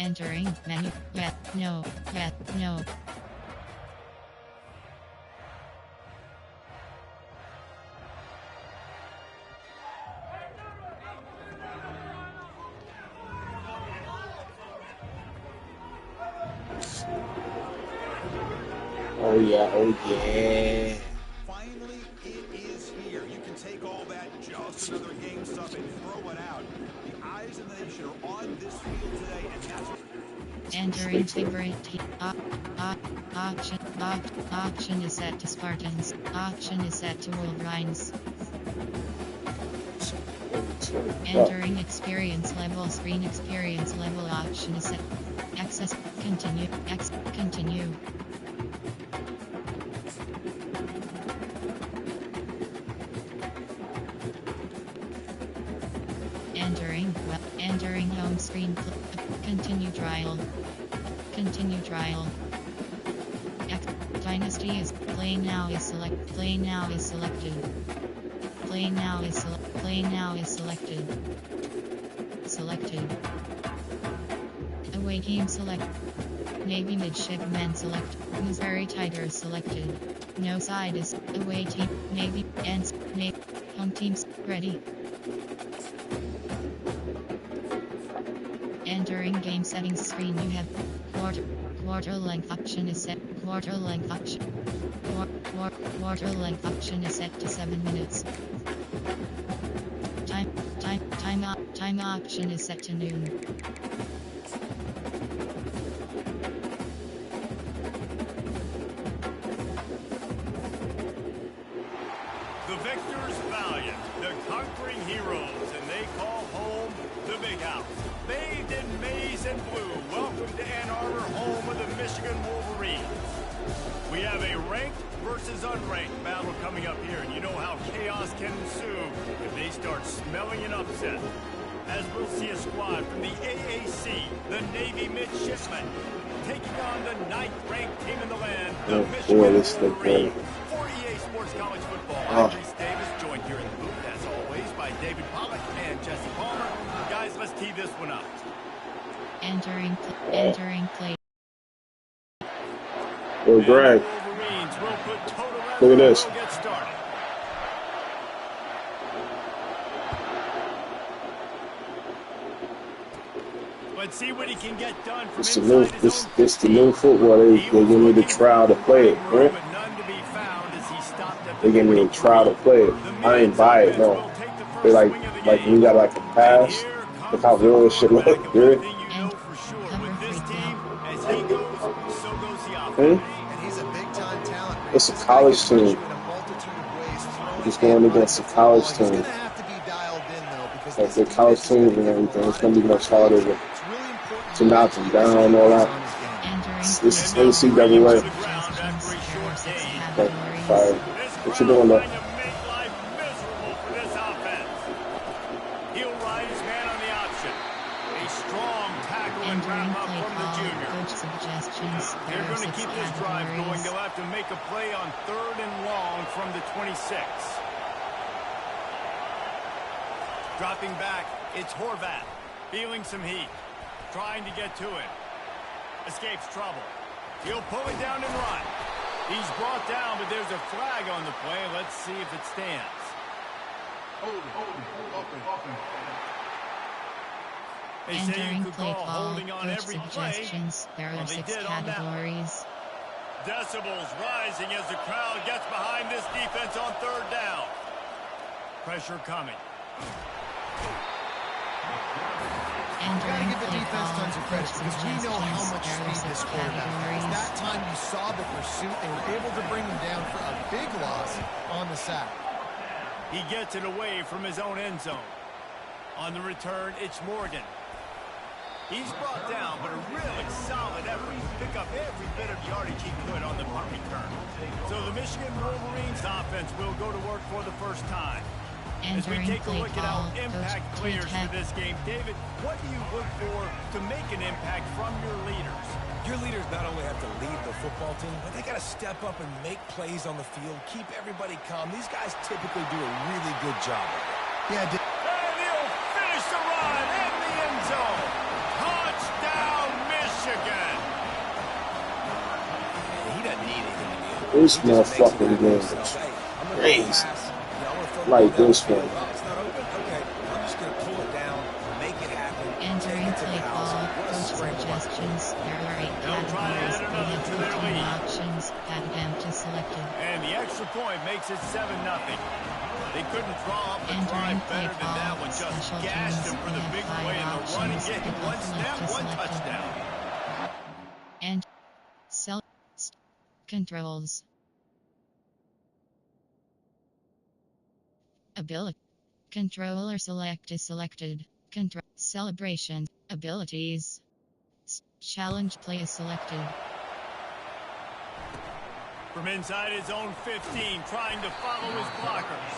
Entering menu. No. No. Oh yeah, oh yeah. Finally, it is here. You can take all that just another game stuff and throw it out. The eyes of the nation are on this field today, and that's what Entering favorite team. Auction is set to Spartans. Auction is set to Wolverines. Entering experience level. Screen experience level. Auction is set. Access. Continue. Continue. Entering home screen. Continue trial. Continue trial. Dynasty is play now is select. Play now is selected. Play now is play now is selected. Selected. Away team select. Navy midshipmen select. Missouri Tigers selected. No side is away team. Navy ends. Navy home teams ready. Entering game settings screen. You have quarter length option is set. Quarter length option. Quarter length option is set to 7 minutes. Time option is set to noon. The victors valiant, the conquering heroes, and they call home the Big House. Bathed in maize and blue, welcome to Ann Arbor, home of the Michigan Wolverines. We have a ranked versus unranked battle coming up here, and you know how chaos can ensue if they start smelling an upset. As we'll see a squad from the AAC, the Navy Midshipmen, taking on the 9th-ranked team in the land, the Michigan Wolverines. For EA Sports College Football, I'm Reese Davis, joined here in the booth, as always, by David Pollack and Jesse Palmer. Guys, let's tee this one up. Entering play. Yo, Greg. Look at this. Let's see what he can get done from It's the new football. They give me the trial to play it, right? They give me a trial to play it. I ain't buy it, no. They like you got like a pass. Look how real this shit look, really. It's a college team. He's going against a college team. Like the college teams and everything. It's gonna be much harder to knock them down and all that. This is NCAA. Okay, sorry. What you doing though? They're going to keep this drive going. They'll have to make a play on 3rd and long from the 26. Dropping back, it's Horvath. Feeling some heat. Trying to get to it. Escapes trouble. He'll pull it down and run. He's brought down, but there's a flag on the play. Let's see if it stands. They say you could call holding on every play. There are 6 categories. Decibels rising as the crowd gets behind this defense on 3rd down. Pressure coming. Gotta give the defense tons of credit because we know how much speed this quarterback has. That time you saw the pursuit. They were able to bring him down for a big loss on the sack. He gets it away from his own end zone. On the return, it's Morgan. He's brought down, but a really solid effort to pick up every bit of yardage he could on the punt return. So the Michigan Wolverines offense will go to work for the first time. As we take a look at our impact players for this game, David, what do you look for to make an impact from your leaders? Your leaders not only have to lead the football team, but they got to step up and make plays on the field, keep everybody calm. These guys typically do a really good job of it. And he'll finish the run in the end zone. Touchdown, This motherfucking game is crazy. Like this one. It's not open? Okay. I'm just going to pull it down, make it happen. Entering play call, coach suggestions. There are 8 categories. They have 15 options. Empty selected. And the extra point makes it 7-0. They couldn't draw up a Entering drive play better than call, that one. Just special gashed teams. him for They the have big 5 play in the run and options. getting Pick one up snap, select one selected. touchdown. And self controls. Ability. Controller select is selected. Control celebration. Abilities. Challenge play is selected. From inside his own 15, trying to follow his blockers.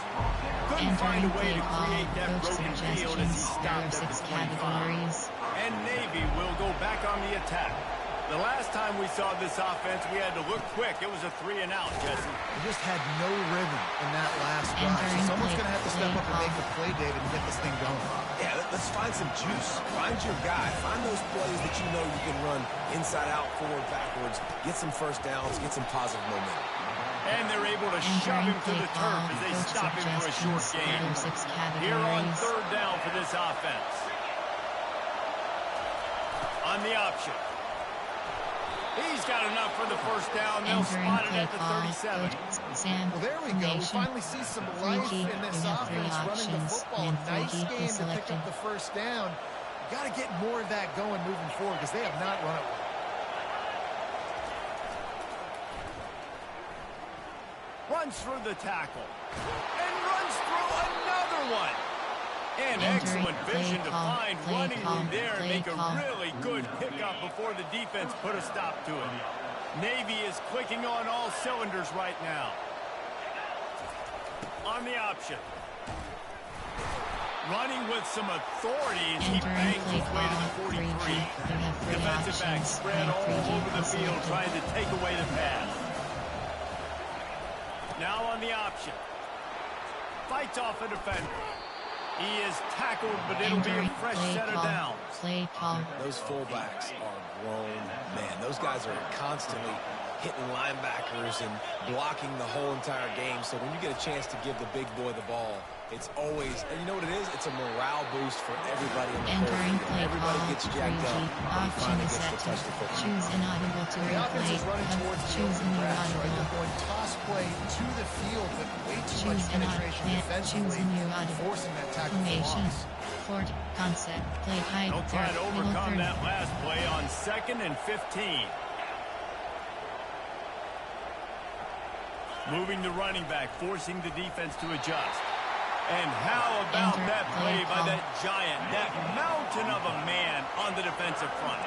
Couldn't Entering find a way play to call, create that coach broken field as he suggestions. There are stopped at 6 the 25. categories. And Navy will go back on the attack. The last time we saw this offense, we had to look quick. It was a 3-and-out, Jesse. They just had no rhythm in that last drive. So someone's going to have to step up and make a play, David, and get this thing going. Yeah, let's find some juice. Find your guy. Find those plays that you know you can run inside out, forward, backwards. Get some first downs. Get some positive momentum. And they're able to shove him to the turf as they stop him for a short gain. Here on 3rd down for this offense. On the option. He's got enough for the first down. They'll spot it at the 37. Well, there we go. We finally see some life in this offense running the football. Nice game to pick up the first down. You got to get more of that going moving forward because they have not run it well. Runs through the tackle. And runs through another one. And excellent vision to find running room there and make a really good pickup before the defense put a stop to it. Navy is clicking on all cylinders right now. On the option. Running with some authority as he bangs his way to the 43. Defensive back spread all over the field trying to take away the pass. Now on the option. Fights off a defender. He is tackled, but it'll be a fresh set of downs. Those fullbacks are grown men. Those guys are constantly hitting linebackers and blocking the whole entire game. So when you get a chance to give the big boy the ball, it's always, and you know what it is? It's a morale boost for everybody in the Entering field. play Everybody call, gets jacked up. He finally gets to touch the football. Choose inaudible to The offense is running replay. towards the Choose open grass, right? inaudible. They're going toss play to the field, but way too Choose much penetration defensively, forcing that tackle for loss. Fort concept. Play high. They'll try to overcome that last play on 2nd and 15. Moving the running back, forcing the defense to adjust. And how about that play by that giant, that mountain of a man on the defensive front?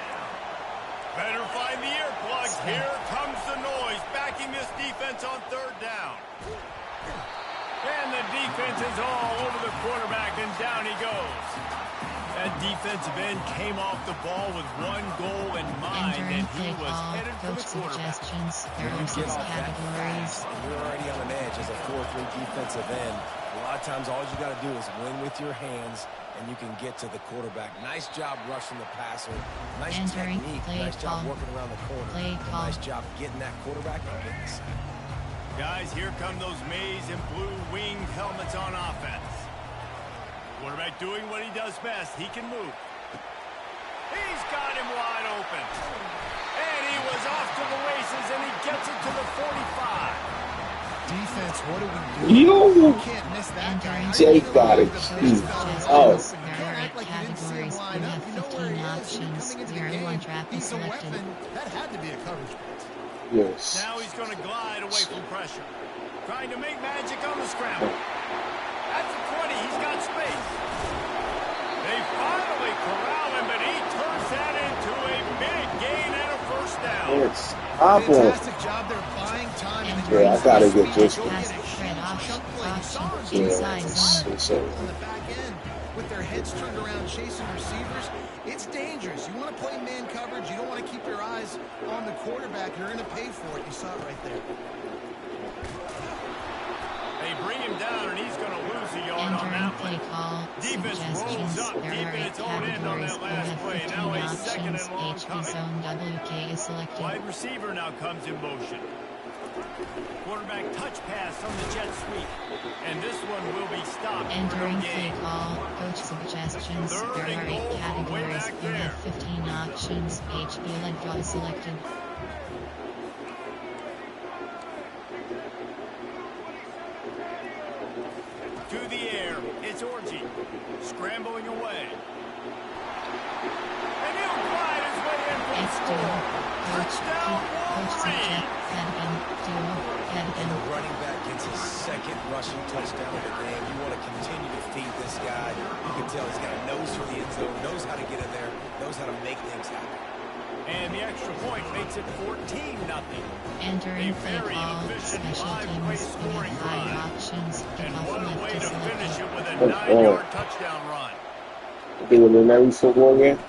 Better find the earplugs. Here comes the noise, backing this defense on 3rd down. And the defense is all over the quarterback, and down he goes. That defensive end came off the ball with one goal in mind, and he was headed for the quarterback. There are 6 categories. You're already on an edge as a 4-3 defensive end. A lot of times all you got to do is win with your hands, and you can get to the quarterback. Nice job rushing the passer. Nice technique. Nice job working around the corner. Nice job getting that quarterback and getting the sack. Guys, here come those maize and blue winged helmets on offense. Quarterback doing what he does best. He can move. He's got him wide open. And he was off to the races, and he gets it to the 45. Defense, what do we do? Yo! You can't miss that guy. Jake got it. Oh. There are 8 categories. We have 15 options. There are 1 trap is He's a selected. weapon. That had to be a coverage point. Yes. Now he's going to glide away from pressure. Trying to make magic on the scramble. At the 20, he's got space. They finally corral him, but he turns that into a big gain and a first down. It's awful. Fantastic job there buying time. Yeah, I gotta get this one. Inside Yeah, zone. On the back end, with their heads turned around chasing receivers, it's dangerous. You want to play man coverage. You don't want to keep your eyes on the quarterback. You're going to pay for it. You saw it right there. They bring him down, and he's going to lose a yard on that Entering play one. call. Defense rolls up deep There are in 8 its own end on categories. that We last have play. 15 Now a 2nd options. and long HB coming. zone WK is selected. Wide receiver now comes in motion. Quarterback touch pass from the jet sweep. And this one will be stopped. Entering play call, coach suggestions. There are 8 categories. You have 15 options. HB let go selected. To the air, it's Orji. Scrambling away. And he'll glide his way in for the score. Touchdown, Wolverine! And the running back gets his second rushing touchdown of the game. You want to continue to feed this guy. You can tell he's got a nose for the end zone, knows how to get in there, knows how to make things happen. And the extra point makes it 14-0. Entering play call, special teams. You have 5 options. And what a way to to finish it with a Oh, 9-yard touchdown run. They will win every football game.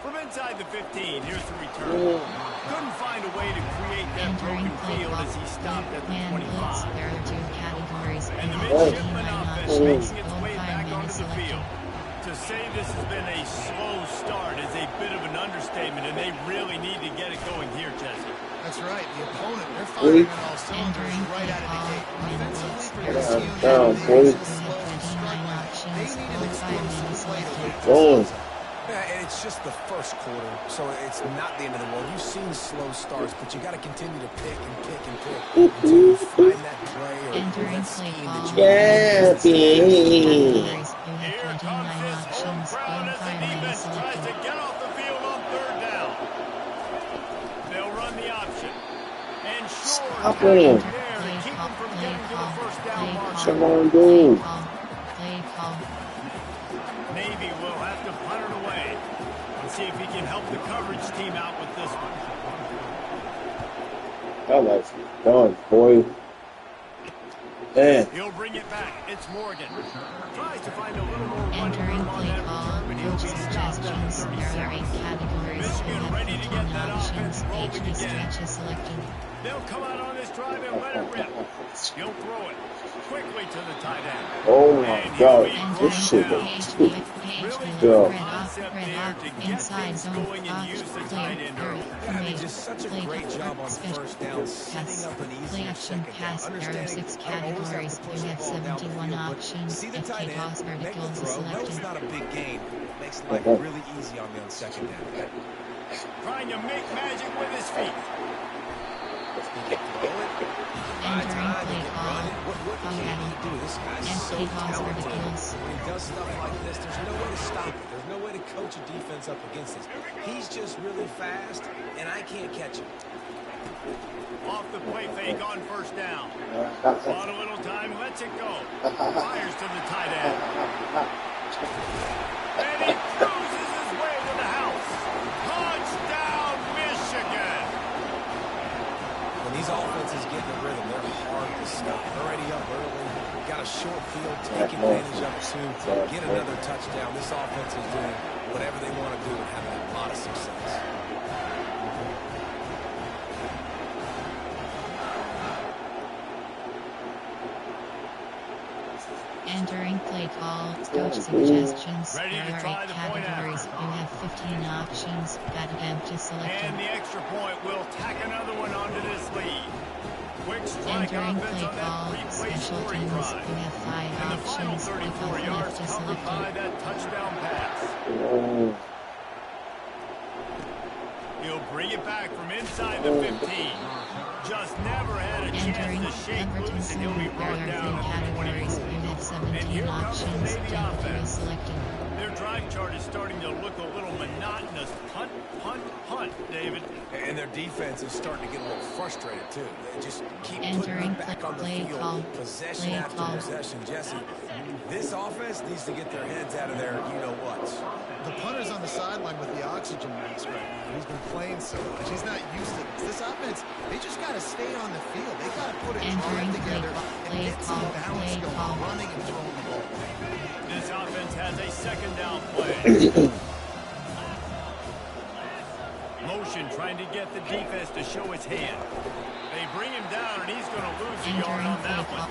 From inside the 15, here's the return. Couldn't find a way to create that broken field as he stopped at the 25. There are 2 categories. And the You have midshipman 59 offense options. making its All way 5 back men onto the selected. field. To say this has been a slow start is a bit of an understatement, and they really need to get it going here, Jesse. That's right. The opponent, they're firing on all cylinders right out of the gate. Defensively, for this unit, they were slow and struggling. They need an explosive play to lead Oh. Yeah, and it's just the first quarter, so it's not the end of the world. You've seen slow starts, but you got to continue to pick and pick and pick until you find that play or Entering that play scheme call. that you Categories. You have Here 29 comes his home options. crowd All as the 5 men defense tries to selected. get off the field on 3rd down. They'll run the option. And sure, Stop there him. to keep him from getting to the first down marker. Come on, dude. Play call. Navy will have to punt it away and see if he can help the coverage team out with this one. That was done, boy. Man. He'll bring it back. It's Morgan. Tries to find a little more running Entering room on play that call. return, but he'll Coach be stopped at the suggestions. There are 8 37. categories. You Michigan have ready to 15 get that options. offense rolling HB again. stretch is selected. They'll come out on this drive and let it rip. He'll throw it quickly to the tight end. Oh my And God. he'll be This shit down. is HB Really Yeah. good concept there to get inside things zone. going and use the tight end early. I mean, just such a great job on first down, setting up an Play easier action second down. pass. There are Understanding 6 I don't always have categories. to push You the have ball down the 71 field, but options. see the FK tight toss end, make the verticals is throw. No, it's selected. not a big gain. Makes life really easy on me on second down. Trying to make magic with his feet. He can throw it. By Entering time, he play can call. run it. What can he do? This guy's so FK toss talented. verticals. When he does stuff like this, there's no way to stop it. There's no way to coach a defense up against this. He's just really fast, and I can't catch him. Off the play fake on first down. On a little time, lets it go. Fires to the tight end. And he cruises his way to the house. Touchdown, Michigan. When these offenses get in the rhythm, they're hard to stop. Already up early, got a short field, take advantage of it soon, get another touchdown. This offense is doing whatever they want to do and having a lot of success. Entering play call. Coach suggestions. Ready There to are try 8 the point categories. after. You have 15 options. That attempt is selected. And the extra point will tack another one onto this lead. Quick strike Entering offense play on that call. three-play Special scoring teams. drive. You have 5 And the final options. 34 Kickoff yards left is covered by selected. that touchdown pass. Oh. He'll bring it back from inside the 15. Just never had a chance Entering to shake Everton loose, and he'll be City. There brought are 3 down at the categories. 24. You have And 17 here comes the options. Navy Tempo is offense. selected. Their drive chart is starting to look a little monotonous. Punt, punt, punt, David. And their defense is starting to get a little frustrated, too. They just keep Entering putting it back on the play field, call. possession Play after call. possession. Jesse, this offense needs to get their heads out of their you-know-whats. The punter's on the sideline with the oxygen mask right now. He's been playing so much. He's not used to this. This offense, they just got to stay on the field. They got to put a Entering drive together play and get some call. balance Play going, call. running and throwing the ball. This offense has a second down play. Motion motion, trying to get the defense to show its hand. They bring him down, and he's going to lose a yard on that one.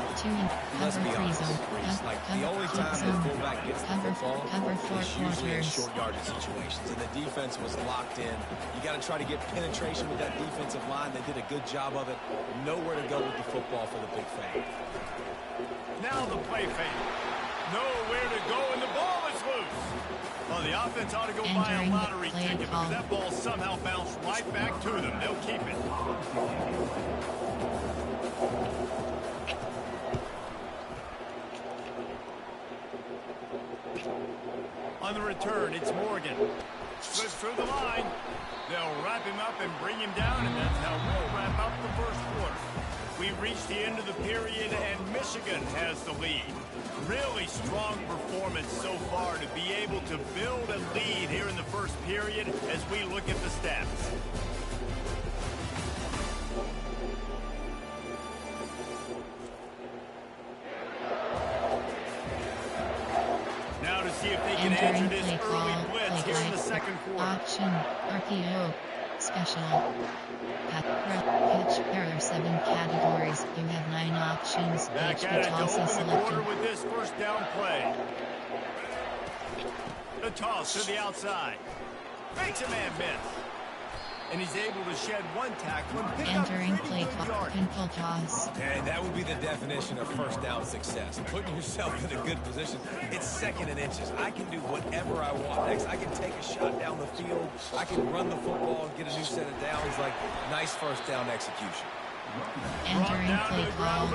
Let's be honest, like the only time the fullback gets the football is usually in short yardage situations, and the defense was locked in. You got to try to get penetration with that defensive line. They did a good job of it. Nowhere to go with the football for the big fake. Now the play fake. Nowhere to go, and the ball is loose. Well, the offense ought to go buy a lottery ticket because that ball somehow bounced right back to them. They'll keep it. On the return, it's Morgan. Slips through the line. They'll wrap him up and bring him down, and that's how we'll wrap up the first quarter. We've reached the end of the period, and Michigan has the lead. Really strong performance so far to be able to build a lead here in the first period as we look at the stats. Now to see if they can answer this early blitz here in the second quarter. Option, RPO, special. Pitch, there are 7 categories. You have 9 options. Back at it to open the quarter with this first down play. The toss to the outside. Makes a man miss. And he's able to shed one tackle and pick up pretty good yardage. And that would be the definition of first down success. Putting yourself in a good position. It's second and inches. I can do whatever I want next. I can take a shot down the field. I can run the football and get a new set of downs. Like, nice first down execution. Entering play call,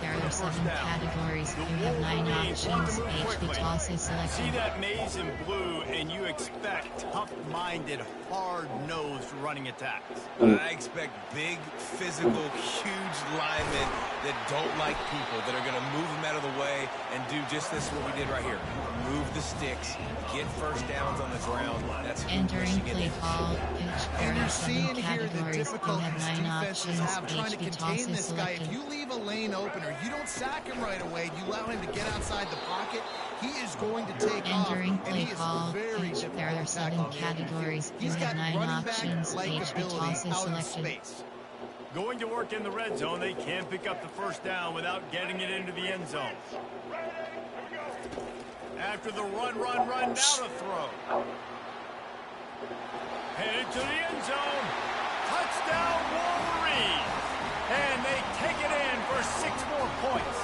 there are 7 categories. You have 9 options. HB toss is selected. See that maize in blue, and you expect tough-minded, hard-nosed running attacks. I expect big, physical, huge linemen that don't like people, that are going to move them out of the way and do just this, what we did right here. Move the sticks, get first downs on the ground. That's entering play call, pitch, there are 7 categories. You have 9 options. Trying to contain this guy. If you leave a lane open or you don't sack him right away, you allow him to get outside the pocket, he is going to take off. Entering play call, pitch, there are 7 categories. You have 9 options. HB toss is selected. Going to work in the red zone, they can pick up the first down without getting it into the end zone. After the run, now to throw. Headed to the end zone. Touchdown, Wolverine. And they take it in for 6 more points.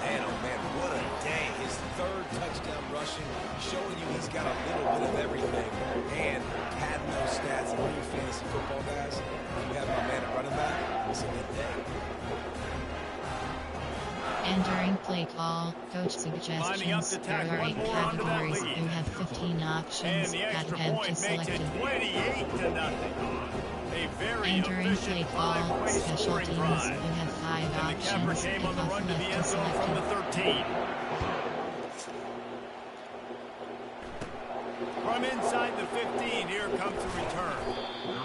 Man, oh man, what a day. His 3rd touchdown rushing, showing you he's got a little bit of everything. And having those stats, and all you fantasy football guys, you have my man at running back, it's a good day. Entering play call, coach suggestions. There are 8 categories. You have 15 options. Add head to selected. 28-0. A very entering play call, special teams. You have 5 options. The capper came on the run to the end zone from the 13. From inside the 15, here comes the return.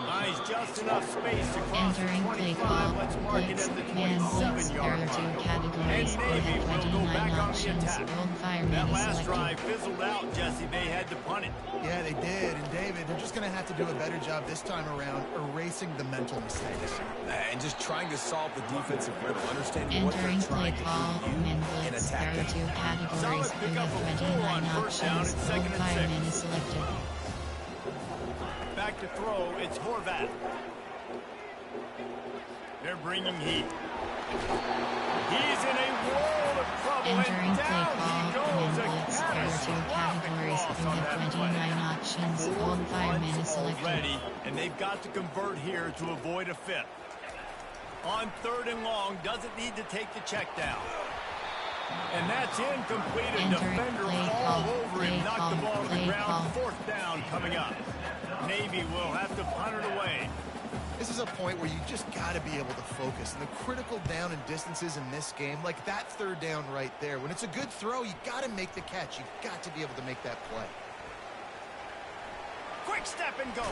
Nice, just enough space to cross the 25. Let's mark it at the 27-yard line. There are 2 categories. You have 29 options. That last drive fizzled out, Jesse. They had to punt it. Yeah, they did. And David, they're just going to have to do a better job this time around erasing the mental mistakes. And just trying to solve the defensive riddle, understanding what they're entering trying play call, to do and attack. There are 2 categories. You have 29 options. Gold fireman is selected. Back to throw, it's Horvat. They're bringing heat. He's in a world of trouble. Entering and play down call, he goes. blitz. There are 2 categories. You have 29 options. Gold fireman is selected. Already, and they've got to convert here to avoid a 5th. On 3rd and long, doesn't need to take the check down. And that's incomplete. A defender all over him. Knocked the ball to the ground. 4th down coming up. Navy will have to punt it away. This is a point where you just got to be able to focus. And the critical down and distances in this game, like that 3rd down right there, when it's a good throw, you got to make the catch. You've got to be able to make that play. Quick step and go.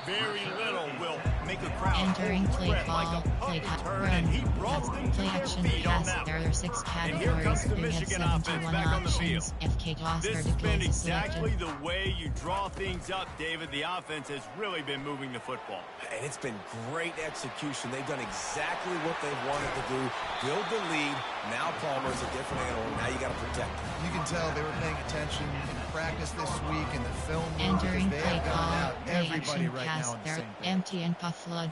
Very little will make a crowd entering play call, like a play punt cut, return, run. and he brought them to Play their action feet on pass. that. There are 6 6 And here comes categories. the You have Michigan 71 offense back on the field. options. FK toss This has verticals been is exactly selected. the way you draw things up, David. The offense has really been moving the football. And it's been great execution. They've done exactly what they've wanted to do. Build the lead. Now Palmer's a different animal. Now you got to protect him. You can tell they were paying attention in practice this week in the film room, Entering because they play have gotten call, out play everybody action right pass, now on the they're same page. empty and puff flood.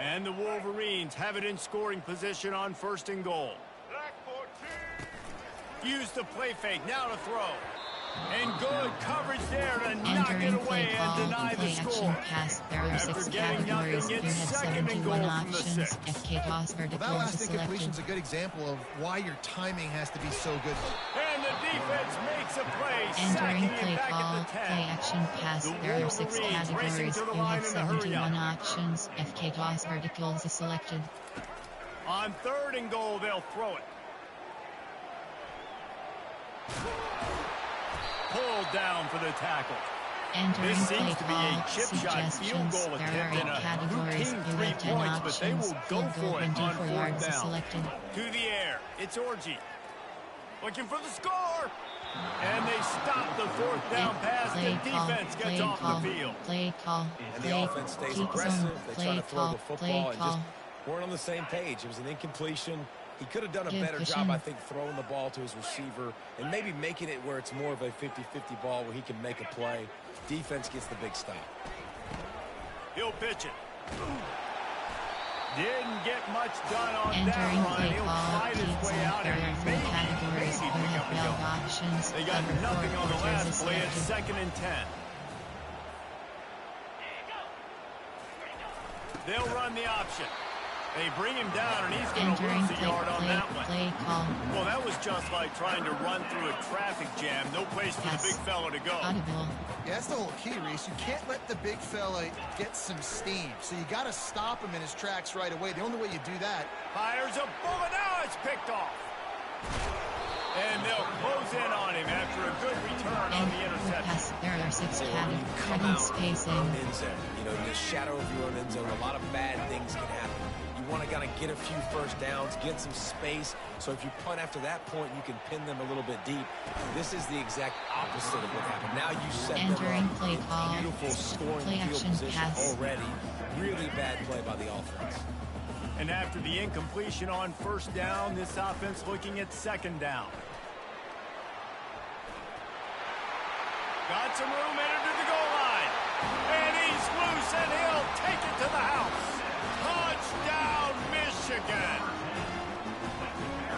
And the Wolverines have it in scoring position on 1st and goal. Use the play fake, now to throw. And good coverage there to knock it Entering away play and call, deny play the action score. pass, there are After 6 getting categories. nothing, You it's have 2nd and 71 goal from the options. 6. FK toss Well, that verticals last is incompletion is selected. a good example of why your timing has to be so good. And the defense makes a play, Entering sacking play it back call, at the 10. play action pass, The there are 6 Wolverines racing categories. to the You line have in a hurry 71 up. options. FK toss verticals is selected. On 3rd and goal, they'll throw it. Pulled down for the tackle. Entering This play seems to be a call, chip shot field suggestions, goal there attempt are and 8 a categories. routine You 3 have 10 points, but they options. will go Field goal for it 20 on 4 yards 4th is down. selected. To the air, it's Orji. Looking for the score. And they stop the 4th down pass. The defense gets off the field. Play call. And the offense stays aggressive. They try to throw the football and just weren't on the same page. It was an incompletion. He could have done a better job, I think, throwing the ball to his receiver and maybe making it where it's more of a 50-50 ball where he can make a play. Defense gets the big stop. He'll pitch it. Didn't get much done on that Entering run. play He'll call, fight his way out there and are 4 maybe categories. You pick up have a 12 yard. options. They got Cover nothing 4 on the quarters last is play. It's selected. 2nd and 10. They'll run the option. They bring him down, and he's going to Entering lose a yard on that one. play call. Well, that was just like trying to run through a traffic jam. No place for the big fella to go. Audible. Yeah, that's the whole key, Reese. You can't let the big fella get some steam. So you got to stop him in his tracks right away. The only way you do that. Fires a bullet. Now it's picked off. And they'll close in on him after a good return on the interception. There are 6 Come categories. out Spacing. from end zone. You know, in the shadow of your own end zone, a lot of bad things can happen. You want to kind of get a few first downs, get some space. So if you punt after that point, you can pin them a little bit deep. This is the exact opposite of what happened. Now you set Entering them up play in call. beautiful scoring Play field action position pass. already. Really bad play by the offense. And after the incompletion on 1st down, this offense looking at 2nd down. Got some room, entered to the goal line. And he's loose, and he'll take it to the house. Touchdown, Michigan.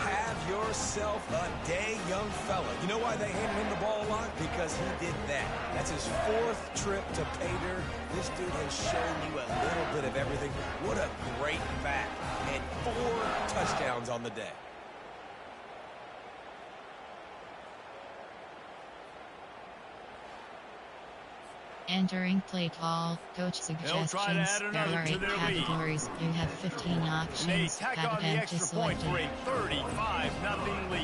Have yourself a day, young fella. You know why they handed him the ball a lot? Because he did that. That's his 4th trip to pay dirt. This dude has shown you a little bit of everything. What a great back. And 4 touchdowns on the day. Entering play call. Coach suggestions. try to add There another are to 8 their lead. categories. You have 15 And they options. tack That on the event is extra point selected. for a 35-0 lead.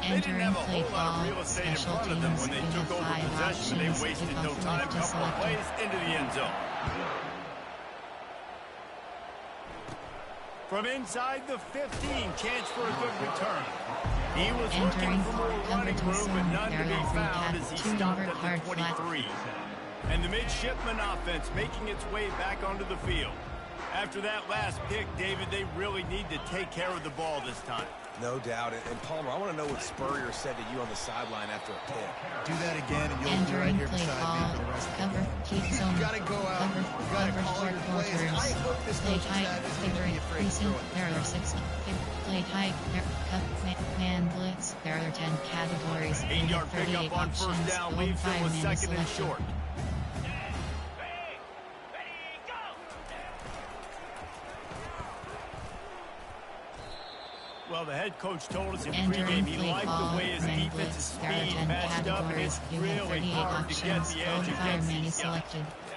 They didn't Entering have a play whole lot of call. real estate in Special front of them teams. when they You took have over 5 possession. They options. wasted no Kickoff time, left is couple of selected. plays into the end zone. From inside the 15, chance for a good return. He was looking Entering for more running room, but none to be found as he stopped at the 23. And the midshipman offense making its way back onto the field. After that last pick, David, they really need to take care of the ball this time. No doubt. And Palmer, I want to know what Spurrier said to you on the sideline after a pick. Do that again, and you'll be right Entering here play beside me call. for the rest of the Cover. Keep zone. You got to go out. Cover. You got to Cover call 4 your plays. And I quarters. hope this Play coaching tight. staff isn't Figure going to be afraid to recent. throw it. There are 6. Play tight. There. Cup. Man blitz. There are 10 categories. 8-yard 38 pickup on 1st options. down Goal leaves them with 5 2nd and short. Well, the head coach told us in pregame he liked the way his defensive speed matched up, and it's really hard to get the edge against these guys.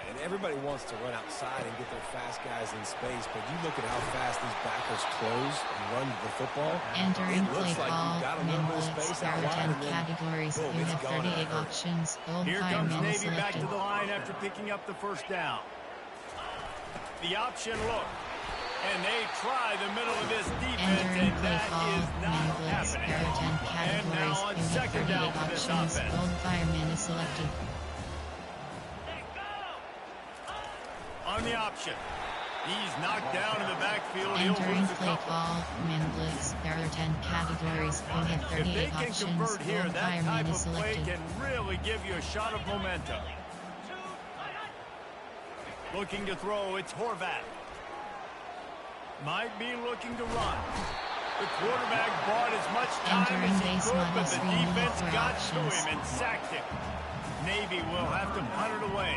And everybody wants to run outside and get their fast guys in space, but you look at how fast these backers close and run the football. Entering it looks play like call. you've got a little bit of space There out are wide, 10 and then categories. boom, You it's have gone. 38 options. Goal Here 5 comes men is Navy back to selected. the line after picking up the 1st down. The option look. And they try the middle of this defense, and that is not happening. And now on second down for this offense. Gold Fireman is selected. On the option. He's knocked down in the backfield. Entering play call, man blitz. There are 10 categories. You have 38 options. Convert here, Gold that Fireman type is of play selected. can really give you a shot of momentum. Looking to throw, it's Horvat. Might be looking to run. The quarterback bought as much time as he could, but the defense got to him and sacked him. Navy will have to punt it away.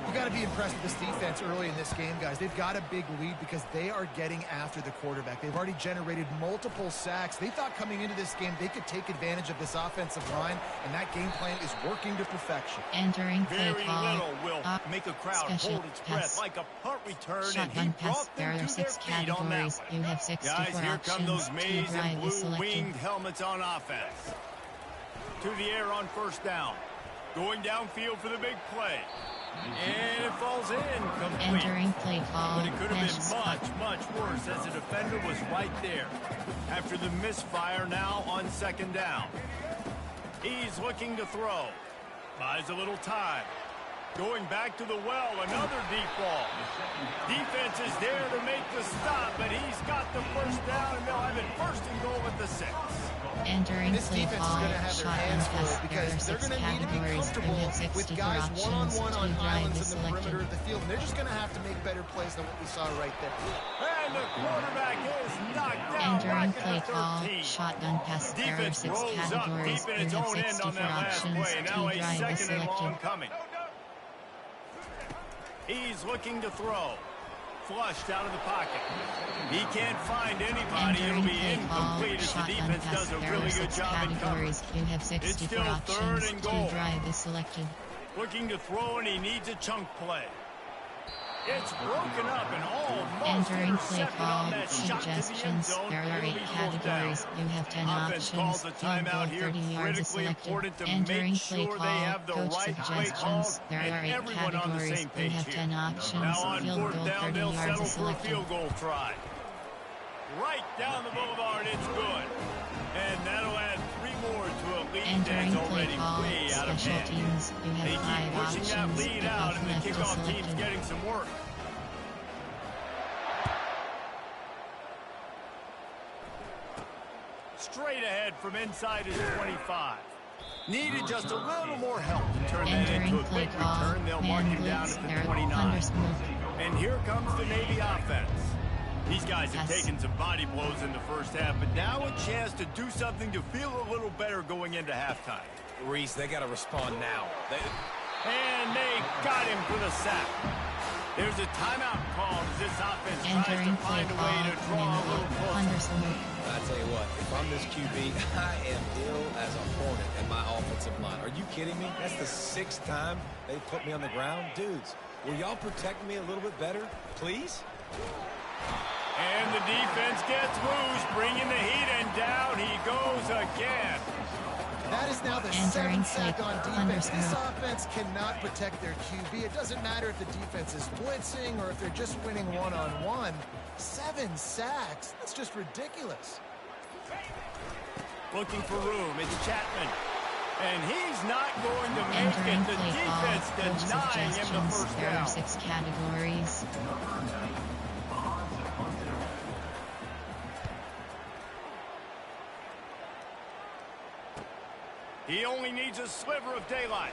You got to be impressed with this defense early in this game, guys. They've got a big lead because they are getting after the quarterback. They've already generated multiple sacks. They thought coming into this game they could take advantage of this offensive line, and that game plan is working to perfection. Entering play Very call. little will make a crowd hold its breath like a punt return, and he brought them to their feet on that one. You have 64 Guys, here come those options. maize and blue winged helmets on offense. To the air on first down. Going downfield for the big play. And it falls in complete. Entering play call. But it could have been much worse as the defender was right there. After the misfire, now on second down. He's looking to throw. Buys a little time. Going back to the well, another deep ball. Defense is there to make the stop, but he's got the first down, and they'll have it first and goal at the 6. Entering this play defense call, is going to have their hands full because they're going to need to be comfortable with guys one-on-one on islands in the perimeter of the field. And they're just going to have to make better plays than what we saw right there. And the quarterback is knocked down. Entering play call, shotgun pass. There are 6 categories. You have 64 options. Now a Drive is second and long selected. coming. He's looking to throw. Flushed out of the pocket. He can't find anybody. It'll be incomplete as the defense does a really good job in covering. You have 64 options. Drive is selected. Looking to throw, and he needs a chunk play. It's broken up and almost Entering play intercepted call, on that shot to the end suggestions. zone. There are 8 It'll be fourth categories. down. You have 10 Offense calls options. a Field timeout goal here. 30 yards is Critically selected. important to Entering make play sure call, they have the coach right play call suggestions. There and are 8 everyone on the categories. same You page have here. 10 options. Now on Field fourth goal down, 30 they'll yards settle is for a selected. field goal try. Right down the boulevard, it's good. And that'll add 3 more to a lead Entering that's play already call, way out of special hand. teams. You They have keep 5 pushing that options. lead out, and the Left is kickoff team's selected. getting some work. Straight ahead from inside his 25. Needed just a little more help to turn that Entering into a play quick call, return. They'll mark man him down blitz. at There the are 29. thunders move. And here comes the Navy offense. These guys have Pass. taken some body blows in the first half, but now a chance to do something to feel a little better going into halftime. Reese, they got to respond now. And they got him for the sack. There's a timeout called as this offense tries to Entering play find a call, way to draw a little closer. thunders move. I tell you what, if I'm this QB, I am ill as a hornet in my offensive line. Are you kidding me? That's the 6th time they put me on the ground. Dudes, will y'all protect me a little bit better, please? And the defense gets loose, bringing the heat, and down he goes again. That is now the Entering 7th sack play, on defense. thunders This move. offense cannot protect their QB. It doesn't matter if the defense is blitzing or if they're just winning one-on-one. 7 sacks. That's just ridiculous. Looking for room, it's Chapman. And he's not going to make Entering it. The play call, defense coach denying him the suggestions. first There are down. 6 categories. He only needs a sliver of daylight.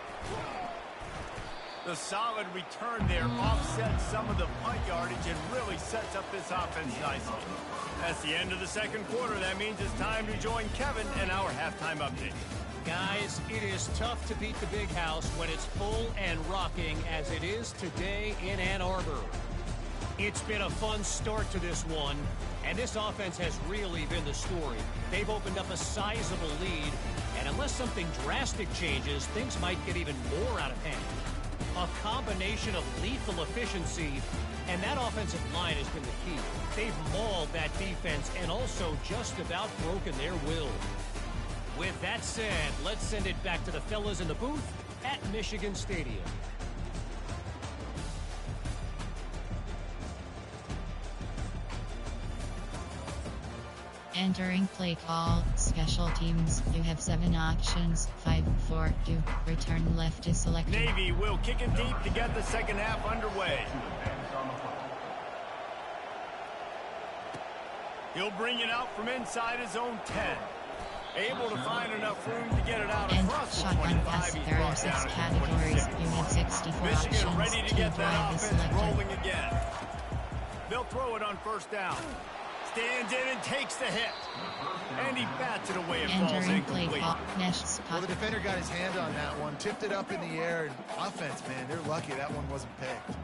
The solid return there offsets some of the punt yardage and really sets up this offense nicely. That's the end of the second quarter. That means it's time to join Kevin in our halftime update. Guys, it is tough to beat the big house when it's full and rocking as it is today in Ann Arbor. It's been a fun start to this one, and this offense has really been the story. They've opened up a sizable lead, and unless something drastic changes, things might get even more out of hand. A combination of lethal efficiency, and that offensive line has been the key. They've mauled that defense and also just about broken their will. With that said, let's send it back to the fellas in the booth at Michigan Stadium. Entering play call, special teams. You have 7 options. 5, 4, 2. Return left is selected. Navy will kick it deep to get the second half underway. He'll bring it out from inside his own 10. Able to find enough room to get it out and across the shotgun 25. pass. There are 6 categories. You have 64 Michigan options. ready to 2 get that drive is offense selected. rolling again. They'll throw it on first down. Stands in and takes the hit. And he bats it away. It falls Entering play incomplete. call. Next Well, the defender got his hand on that one, tipped it up in the air, and offense, man, they're lucky that one wasn't picked.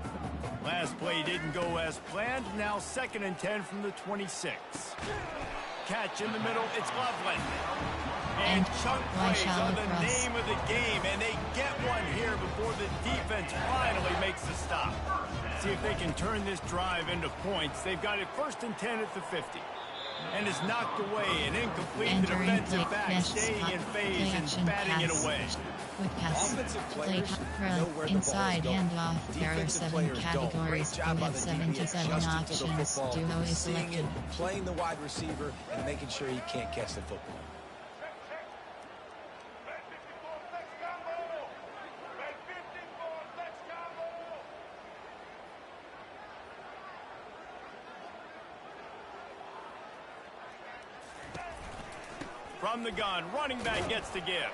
Last play didn't go as planned. Now 2nd and 10 from the 26. Catch in the middle. It's Loveland. And chunk plays are the name of the game, and they get one here before the defense finally makes the stop. See if they can turn this drive into points. They've got it 1st and 10 at the 50. And is knocked away and incomplete. The defensive back staying in phase and batting it away. Quick pass. Offensive Play players know where the inside ball is going. handoff. There are Defensive 7 players don't. categories. Great You job by have the 77 DB adjusting to the options. football, Duo is seeing selected. it, playing the wide receiver, and making sure he can't catch the football. From the gun, running back gets to give.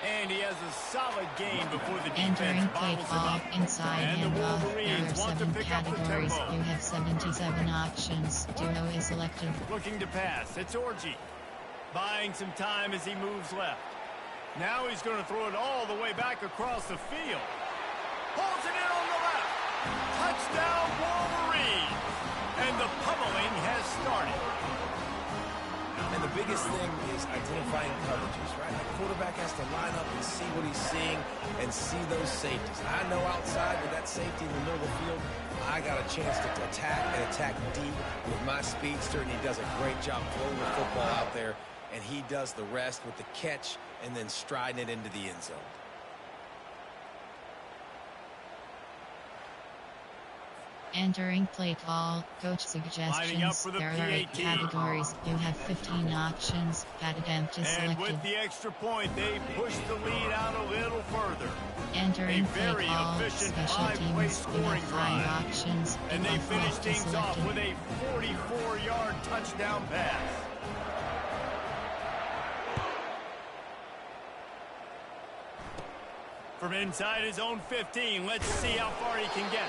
And he has a solid gain before the defense Entering play bottles him call. up. Inside And the handoff. There Wolverines are want to 7 pick up the categories. tempo. You have 77 options. Duo is selected. Looking to pass. It's Orji. Buying some time as he moves left. Now he's going to throw it all the way back across the field. Pulls it in on the left. Touchdown, Wolverine. And the pummeling has started. And the biggest thing is identifying coverages, right? The quarterback has to line up and see what he's seeing and see those safeties. I know outside with that safety in the middle of the field, I got a chance to attack and attack deep with my speedster, and he does a great job throwing the football out there, and he does the rest with the catch and then striding it into the end zone. Entering play call. Coach Lining up suggestions. for the There are 8 PAT. categories. You have 15 options. Pat attempt is And selected. with the extra point, they push the lead out a little further. Entering A play very call. efficient Special 5-play teams. You scoring have 5 drive. options. And they Kickoff finish left is things off selected. with a 44-yard touchdown pass. From inside his own 15, let's see how far he can get.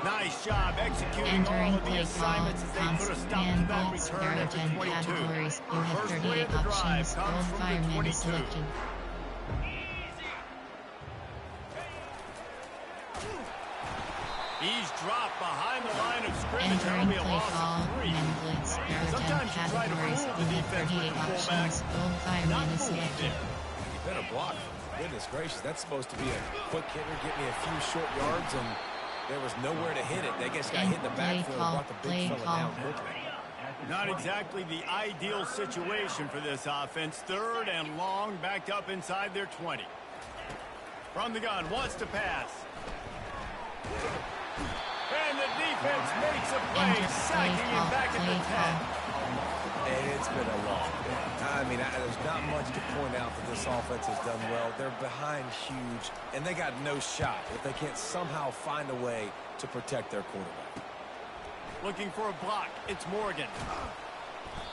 Nice job executing all Entering of the play call. assignments as they put a stop to that Blitz. There return are at the 10 22. categories. You have First play 38 of the drive options. comes Gold from the fireman is 22. selected. He's dropped behind the line of scrimmage. That'll Entering be a play loss call. of 3. Men blitz. There are 10 Sometimes you try to categories. fool You the have defense with 38 the fullback. options. Gold fireman Not is fooled selected. there. You better block. Goodness gracious, that's supposed to be a quick hitter, get me a few short yards, and there was nowhere to hit it. They just got hit in the backfield and brought the big fella down quickly. Not exactly the ideal situation for this offense. 3rd and long, backed up inside their 20. From the gun, wants to pass. And the defense makes a play, sacking him back at the 10. And it's been a long day. I mean, there's not much to point out that this offense has done well. They're behind huge, and they got no shot if they can't somehow find a way to protect their quarterback. Looking for a block. It's Morgan.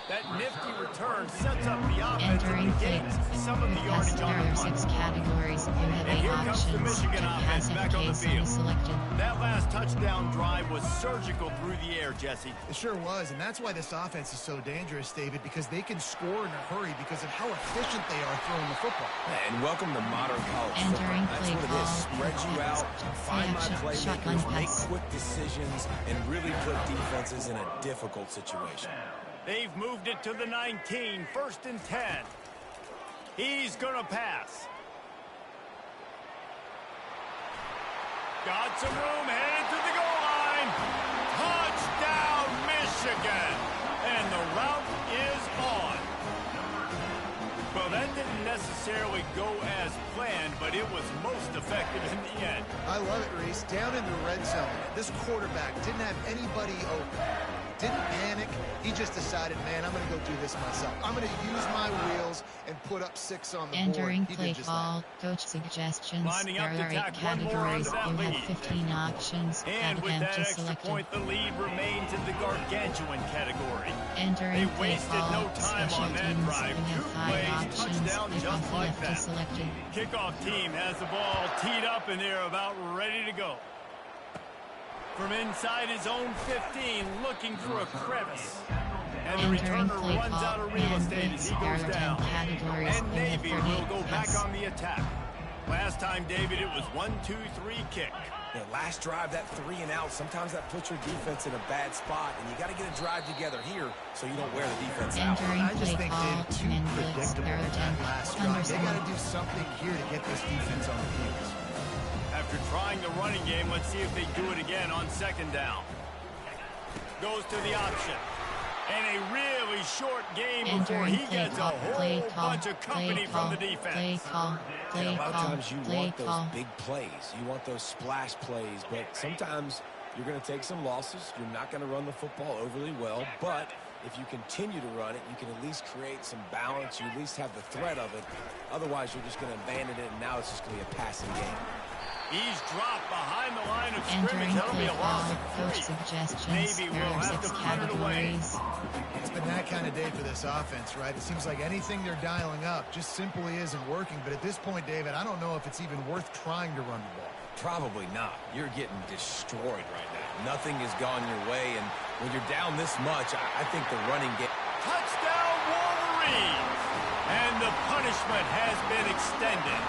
That nifty return sets up the offense and Entering play. negates some of the Yes, yardage there on the are punt. 6 categories. You have And 8 here comes the options. Michigan Check offense pass back on the FK field. selected. That last touchdown drive was surgical through the air, Jesse. It sure was, and that's why this offense is so dangerous, David, because they can score in a hurry because of how efficient they are throwing the football. And welcome to modern college Entering football. That's play what it is. call. Spread you out, find my Play action, playmakers, shotgun make pass. quick decisions, and really put defenses in a difficult situation. They've moved it to the 19, 1st and 10. He's going to pass. Got some room, headed to the goal line. Touchdown, Michigan. And the route is on. Well, that didn't necessarily go as planned, but it was most effective in the end. I love it, Reese. Down in the red zone, this quarterback didn't have anybody open. didn't panic. He just decided, man, I'm going to go do this myself. I'm going to use my wheels and put up 6 on the board. Entering play call, coach suggestions. Lining up There to are 8 tack one more onto categories. that You lead. have 15 options. And with that extra point, the lead remains in the gargantuan category. Entering they wasted no time on that drive. 2 plays, touchdown just like that. Kickoff team has the ball teed up and they're about ready to go. From inside his own 15, looking through a crevice. And the returner runs out of real estate as he goes down. And Navy will go back on the attack. Last time, David, it was 1-2-3 kick. Yeah, last drive, that 3 and out, sometimes that puts your defense in a bad spot, and you got to get a drive together here so you don't wear the defense out. I just think they're too predictable with that last drive. They got to do something here to get this defense on the heels. After trying the running game, let's see if they do it again on 2nd down. Goes to the option. And a really short game before he gets a whole bunch of company from the defense. A lot of times you want those big plays. You want those splash plays, but sometimes you're going to take some losses. You're not going to run the football overly well, but if you continue to run it, you can at least create some balance. You at least have the threat of it. Otherwise, you're just going to abandon it, and now it's just going to be a passing game. He's dropped behind the line of scrimmage. That'll be a loss of 3. Navy will have to punt it away. It's been that kind of day for this offense, right? It seems like anything they're dialing up just simply isn't working. But at this point, David, I don't know if it's even worth trying to run the ball. Probably not. You're getting destroyed right now. Nothing has gone your way, and when you're down this much, I think the running game... Touchdown, Wolverines! And the punishment has been extended.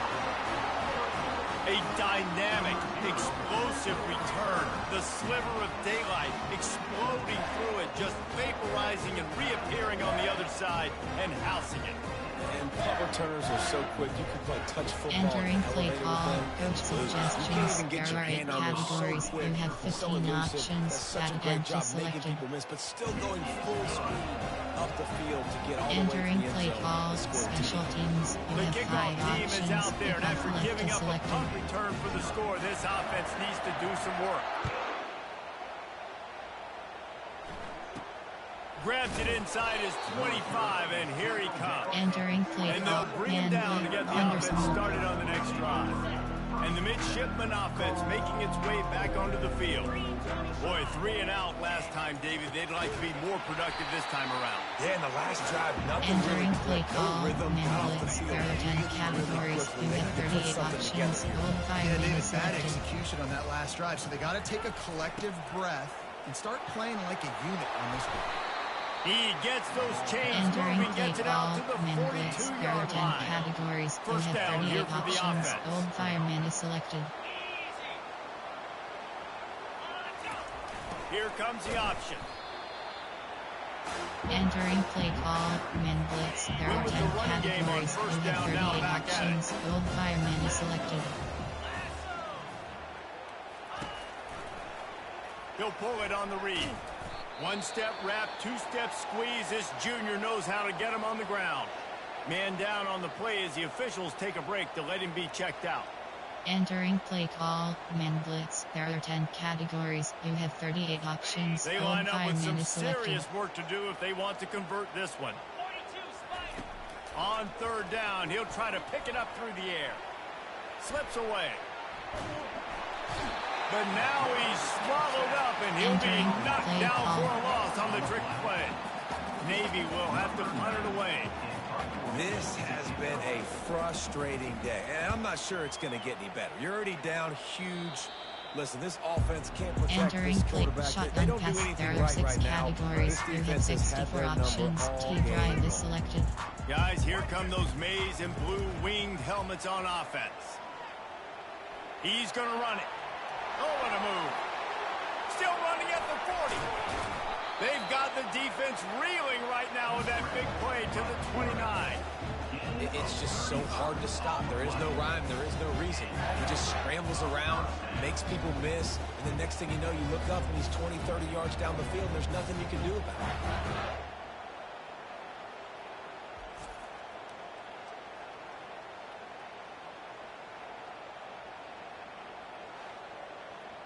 A dynamic, explosive return. The sliver of daylight exploding through it, just vaporizing and reappearing on the other side and housing it. And punt returners are so quick, you can play touch football. Entering play call, coach suggestions. There are 8 categories. You have 15 options. Advantage selected. People miss, but still going full speed up the field to get all the way to the Entering end play zone. call, special teams. You The have 5 kickoff team options. is out there, and after Left giving to up a selected. punt return for the score, this offense needs to do some work. Grabs it inside his 25, and here he comes. Entering play And call, they'll bring him down to get the offense started on the next drive. And the midshipman offense making its way back onto the field. Boy, 3 and out last time, David. They'd like to be more productive this time around. Yeah, in the last drive, nothing really Entering play clicked. call, No rhythm, got off the Manblitz. field. There are 10 categories. You They have need to put 38 something options. together. Gold Yeah, fire David, bad selected. execution on that last drive. So they got to take a collective breath and start playing like a unit on this one. He gets those chains Entering moving, play gets it call, out to the Manblitz. There are 42-yard 10 line. categories. You First have down 38 here for the options. offense. Gold fireman is selected. Here comes the option. Entering play call, Manblitz. There are Went with 10 the running game on categories. first You have down, now 38 back at it. options. Gold fireman is selected. He'll pull it on the read. 1-step wrap, 2-step squeeze. This junior knows how to get him on the ground. Man down on the play as the officials take a break to let him be checked out. Entering play call, Manblitz. There are 10 categories. You have 38 options. They Gold line up with fireman some is selected. serious work to do if they want to convert this one. On 3rd down, he'll try to pick it up through the air. Slips away. But now he's swallowed up, and he'll be knocked down for a loss on the trick play. Navy will have to punt it away. This has been a frustrating day, and I'm not sure it's going to get any better. You're already down huge. Listen, this offense can't protect Entering this play quarterback. They shotgun don't do pass. anything There are 6 right now. categories. This You have defense has had 64 their number options. all T game drive long. is selected. Guys, here come those maize and blue winged helmets on offense. He's going to run it. Oh, what a move. Still running at the 40. They've got the defense reeling right now with that big play to the 29. It's just so hard to stop. There is no rhyme. There is no reason. He just scrambles around, makes people miss, and the next thing you know, you look up and he's 20, 30 yards down the field, and there's nothing you can do about it.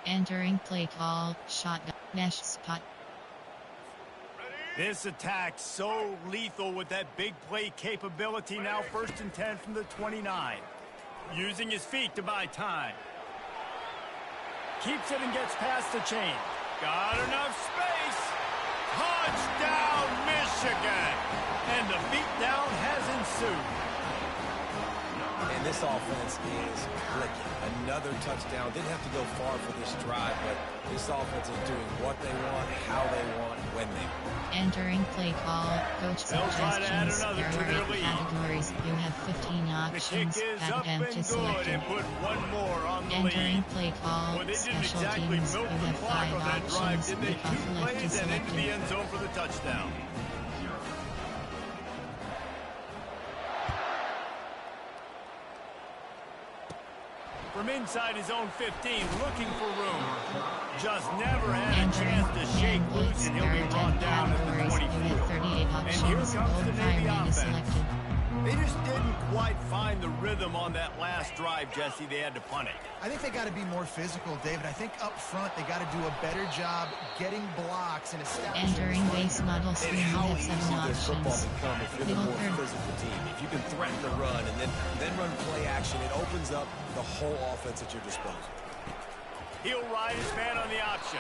Entering play call, shotgun, mesh spot. This attack so lethal with that big play capability. Now 1st and 10 from the 29. Using his feet to buy time. Keeps it and gets past the chain. Got enough space. Touchdown, Michigan. And the beatdown has ensued. And this offense is clicking. Another touchdown. Didn't have to go far for this drive, but this offense is doing what they want, how they want, when they want. Entering play call, coach suggestions. There are 8 categories. You have 15 options. Attempt to select it. Entering play call, special teams. You have 5 options. Pick off left to select the end zone for the touchdown. From inside his own 15, looking for room. Just never had a chance to shake loose, and he'll be brought down at the 24. And here comes the Navy offense. They just didn't quite find the rhythm on that last drive, Jesse. They had to punt it. I think they got to be more physical, David. I think up front they got to do a better job getting blocks and establishing. Entering base model screen, you have 7 options. Become if you're the more physical team. If you can threaten the run and then run play action, it opens up the whole offense at your disposal. He'll ride his man on the option.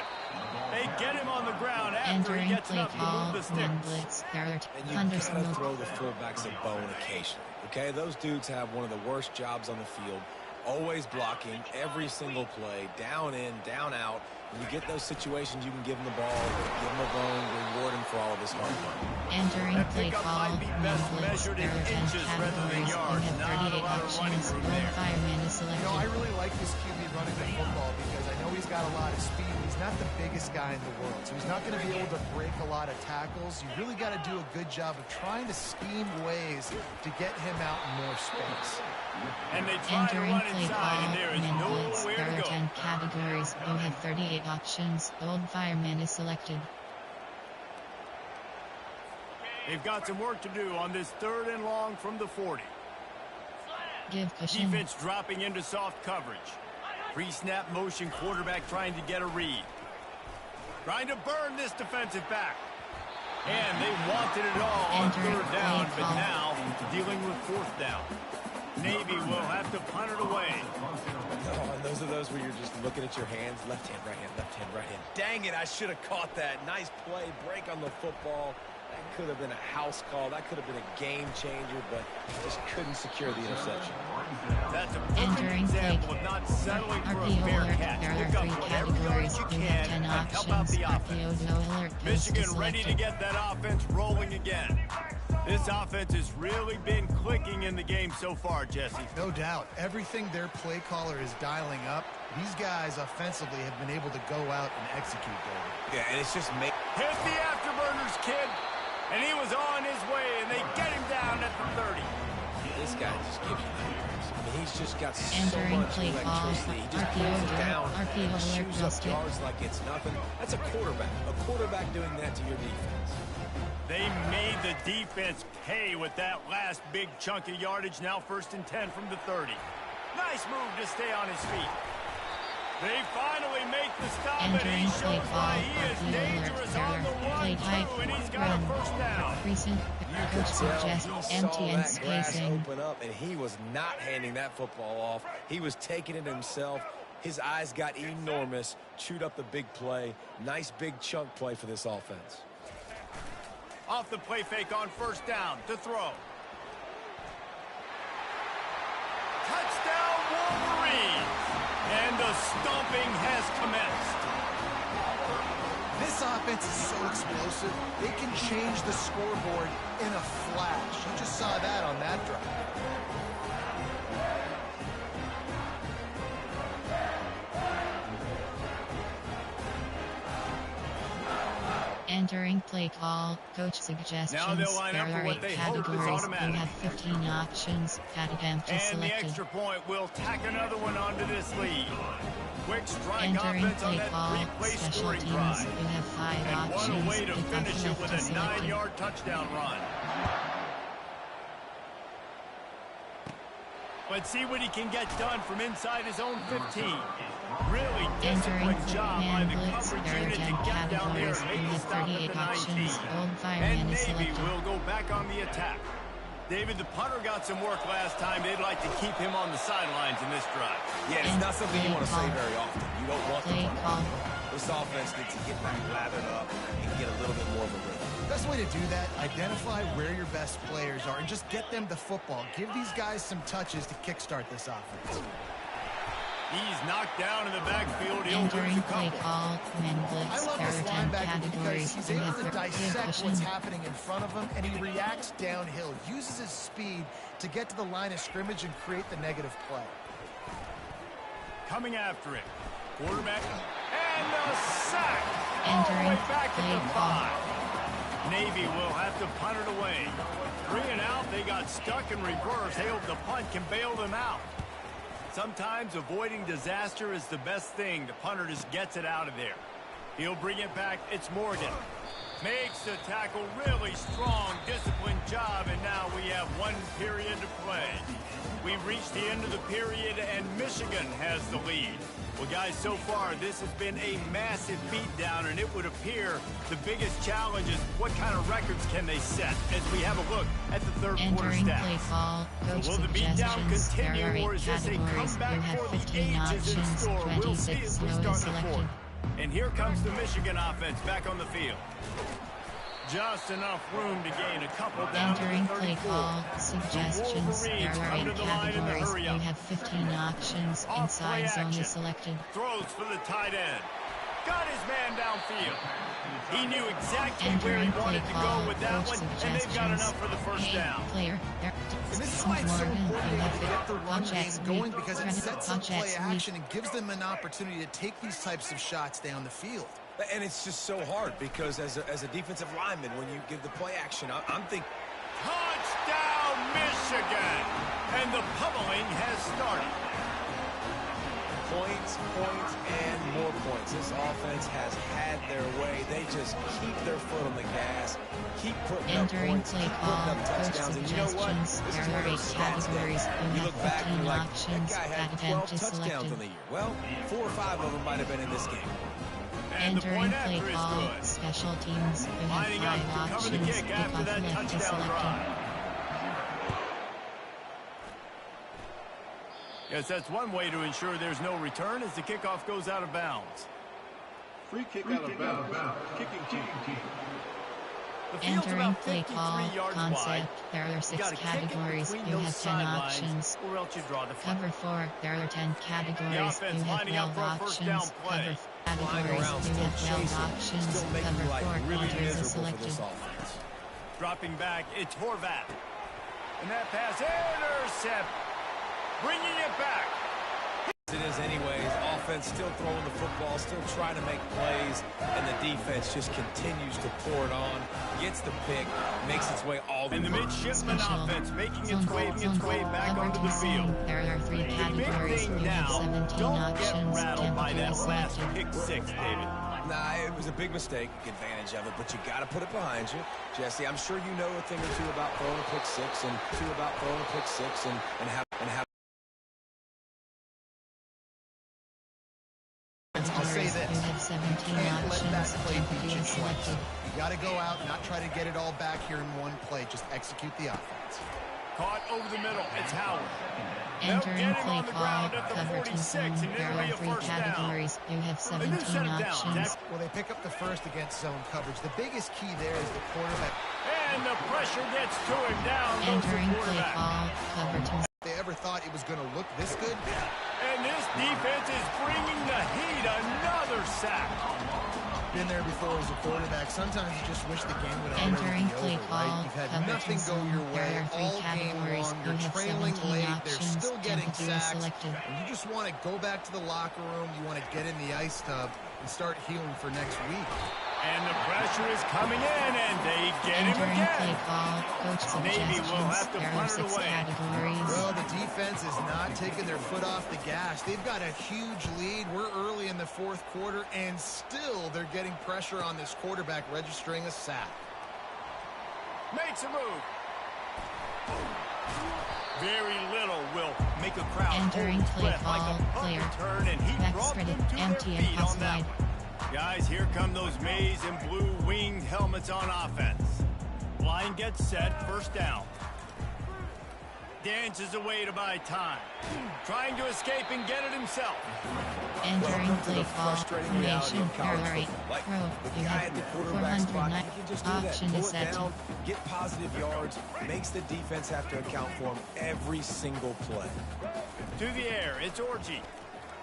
They get him on the ground after Entering he gets play enough to call, move the man sticks. blitz, Garrett, And you gotta throw the fullbacks a bone occasionally. Okay, those dudes have one of the worst jobs on the field. Always blocking every single play, down in, down out. When you get those situations, you can give them the ball, give them a bone, reward him for all of his hard work. Entering play call, man blitz, Garrett, and categories. You have 38 options. Gold fireman is selected. You know, I really like this QB running the football because I know he's got a lot of speed. He's not the biggest guy in the world, so he's not going to be able to break a lot of tackles. You really got to do a good job of trying to scheme ways to get him out in more space. And they try to run inside, and there is nowhere to go. 10 categories. You have 38 options. Gold fireman is selected. They've got some work to do on this 3rd and long from the 40. Give cushion. Defense dropping into soft coverage. Pre-snap motion, quarterback trying to get a read. Trying to burn this defensive back. And they wanted it all on 3rd down, but now dealing with 4th down. Navy will have to punt it away. Oh, and those are those where you're just looking at your hands. Left hand, right hand, left hand, right hand. Dang it, I should have caught that. Nice play, break on the football. That could have been a house call. That could have been a game changer, but just couldn't secure the interception. That's a perfect example of not settling for a fair catch. Look up whatever yards you can and help out the offense. Michigan ready to get that offense rolling again. This offense has really been clicking in the game so far, Jesse. No doubt. Everything their play caller is dialing up, these guys offensively have been able to go out and execute, David. Yeah, and it's just made. Hit the afterburners, kid. And he was on his way, and they get him down at the 30. This guy just gives you nightmares. I mean, he's just got so Entering much play electricity. He just pulls it down and shoots up yards like it's nothing. That's a quarterback. A quarterback doing that to your defense. They made the defense pay with that last big chunk of yardage. Now 1st and 10 from the 30. Nice move to stay on his feet. They finally make the stop, and he shows why he is dangerous on the run, too, and he's got a 1st down. Recent coach suggests MTN spacing. Open up, and he was not handing that football off. He was taking it himself. His eyes got enormous, chewed up the big play. Nice big chunk play for this offense. Off the play fake on 1st down to throw. Touchdown, Wolverines! And the stomping has commenced. This offense is so explosive, they can change the scoreboard in a flash. You just saw that on that drive. Entering play call, coach suggestions. Now they'll line there up for are what 8 they hope is categories. automatic. You have 15 options. Attempt And selected. the extra point will tack another one onto this lead. Quick strike Entering offense on play that call, 3-play special scoring teams. drive. You have 5 And options. what a way to Pick off finish it left with to a selected. 9-yard touchdown run. Let's see what he can get done from inside his own 15. Really Entering disciplined job by the blitz, coverage there are unit 10 to get down there categories. and You make the have stop at 38 the options. 19. Old And fireman is Navy selected. will go back on the attack. David, the punter got some work last time. They'd like to keep him on the sidelines in this drive. Yeah, it's not something you want to say very often. You don't want Play the call. This offense needs to get back lathered up and get a little bit more of a rhythm. Best way to do that, identify where your best players are and just get them the football. Give these guys some touches to kickstart this offense. He's knocked down in the backfield. He'll Entering lose a play couple. call, men I blitz, love there this are 10 linebacker because categories. he's You able have to 30 dissect what's cushion. happening in front of him, and he reacts downhill, uses his speed to get to the line of scrimmage and create the negative play. Coming after it. Quarterback. And a sack. All the Entering way back play at the call. 5. Navy will have to punt it away. 3 and out. They got stuck in reverse. They hope the punt can bail them out. Sometimes avoiding disaster is the best thing. The punter just gets it out of there. He'll bring it back. It's Morgan. Makes the tackle. Really strong, disciplined job. And now we have 1 period to play. We've reached the end of the period, and Michigan has the lead. Well, guys, so far, this has been a massive beatdown, and it would appear the biggest challenge is what kind of records can they set as we have a look at the third quarter Entering play stats. call, coach So will the beatdown suggestions. There are continue, or 8 is this a categories. You comeback have for the 15 ages in options. store? We'll see 26 as we no start is the fourth. selected. And here comes the Michigan offense back on the field. Just enough room to gain a couple down Entering to the play 34. call, suggestions. There Wolverines are come 8 to the line in the categories. hurry You up. have 15 options. Off play Inside zone action. is selected. Throws for the tight end. Got his man downfield. He knew exactly where he Entering play wanted to call, go with that coach one, and they've got suggestions. enough for the first Hey, down. player. There. And this is why it's so Morgan, important you to have get the run game Projects going week. because it Credit sets up play Projects week. action and gives them an opportunity to take these types of shots down the field. And it's just so hard because as a defensive lineman, when you give the play action, I'm thinking. Touchdown, Michigan! And the pummeling has started. Points, and more points. This offense has had their way. They just keep their foot on the gas, keep putting up Entering points, play keep call, putting up coach touchdowns. And you know what? suggestions. This is There one are of 8 those stats categories. that You you have look back and 15 you're like, options. that guy had That 12 event is touchdowns selected. in the year. Well, 4 or 5 of them might have been in this game. And the Entering point play after is call, good. special teams. You have Lining up 5 to cover the options. kick after Kickoff that left is touchdown selected. drive. Yes, that's one way to ensure there's no return as the kickoff goes out of bounds. Free kick out of bounds. Kicking team. The field's Entering about play 53 call, yards concept. wide. There are You 6 gotta kick it categories. between You those have 10 sidelines, options. or else you draw the flag. Cover 4, there are 10 categories. The offense You have lining up 12 for a first down options. play. Cover Flying categories. around, You still have 12 chasing, options. still making Cover life 4 really corners is miserable for selected. this offense. Dropping back, it's Horvath. And that pass intercept. Bringing it back. It is anyways. Offense still throwing the football, still trying to make plays, and the defense just continues to pour it on, gets the pick, makes its way all the And the way. midshipman Special. offense making its way back Cover onto the 2 field. zone. There are 3 The big categories. thing You have now, 17 don't get options. rattled by that Temperature is last selected. pick 6, David. Nah, it was a big mistake, advantage of it, but you got to put it behind you. Jesse, I'm sure you know a thing or two about throwing a pick 6 and how I'll say this. You have 17 Can't let that options. play Temperature beat you is twice. selected. You got to go out and not try to get it all back here in one play. Just execute the offense. Caught over the middle. It's Howard. Entering get him play on the call, ground at the cover 2 46, zone. and There it'll be are a 3 first down. categories. You have And then 17 set it down. options. Well, they pick up the first against zone coverage. The biggest key there is the quarterback. And the pressure gets to him. Down goes the Entering play quarterback. call, cover 2 If they ever thought it was going to look this good, And this defense is bringing the heat. Another sack. been there before as a quarterback. Sometimes you just wish the game would already Entering be play over, call, right? You've had cover nothing 2 go your zone. way There are 3 all game categories. long. You You're have trailing 17 late. options. They're still getting Temperature is sacks. selected. And you just want to go back to the locker room. You want to get in the ice tub and start healing for next week. And the pressure is coming in, and they get him Entering play again. call, coach Navy will suggestions. have to There are punt it 6 away. categories. Well, the defense is not taking their foot off the gas. They've got a huge lead. We're early in the fourth quarter, and still they're getting pressure on this quarterback, registering a sack. Makes a move. Very little will make a crowd entering play like call, a player, turn, and he brought them to empty their and feet pass on that wide. one. Guys, here come those maize and blue winged helmets on offense. Line gets set, first down. Dances away to buy time. Trying to escape and get it himself. Entering play call, formation, Ferrari, throw, The you guy have at the quarterback spot, 409, he can just do option that. is Pull set it down, get positive yards, makes the defense have to account for him every single play. To the air, it's Orji.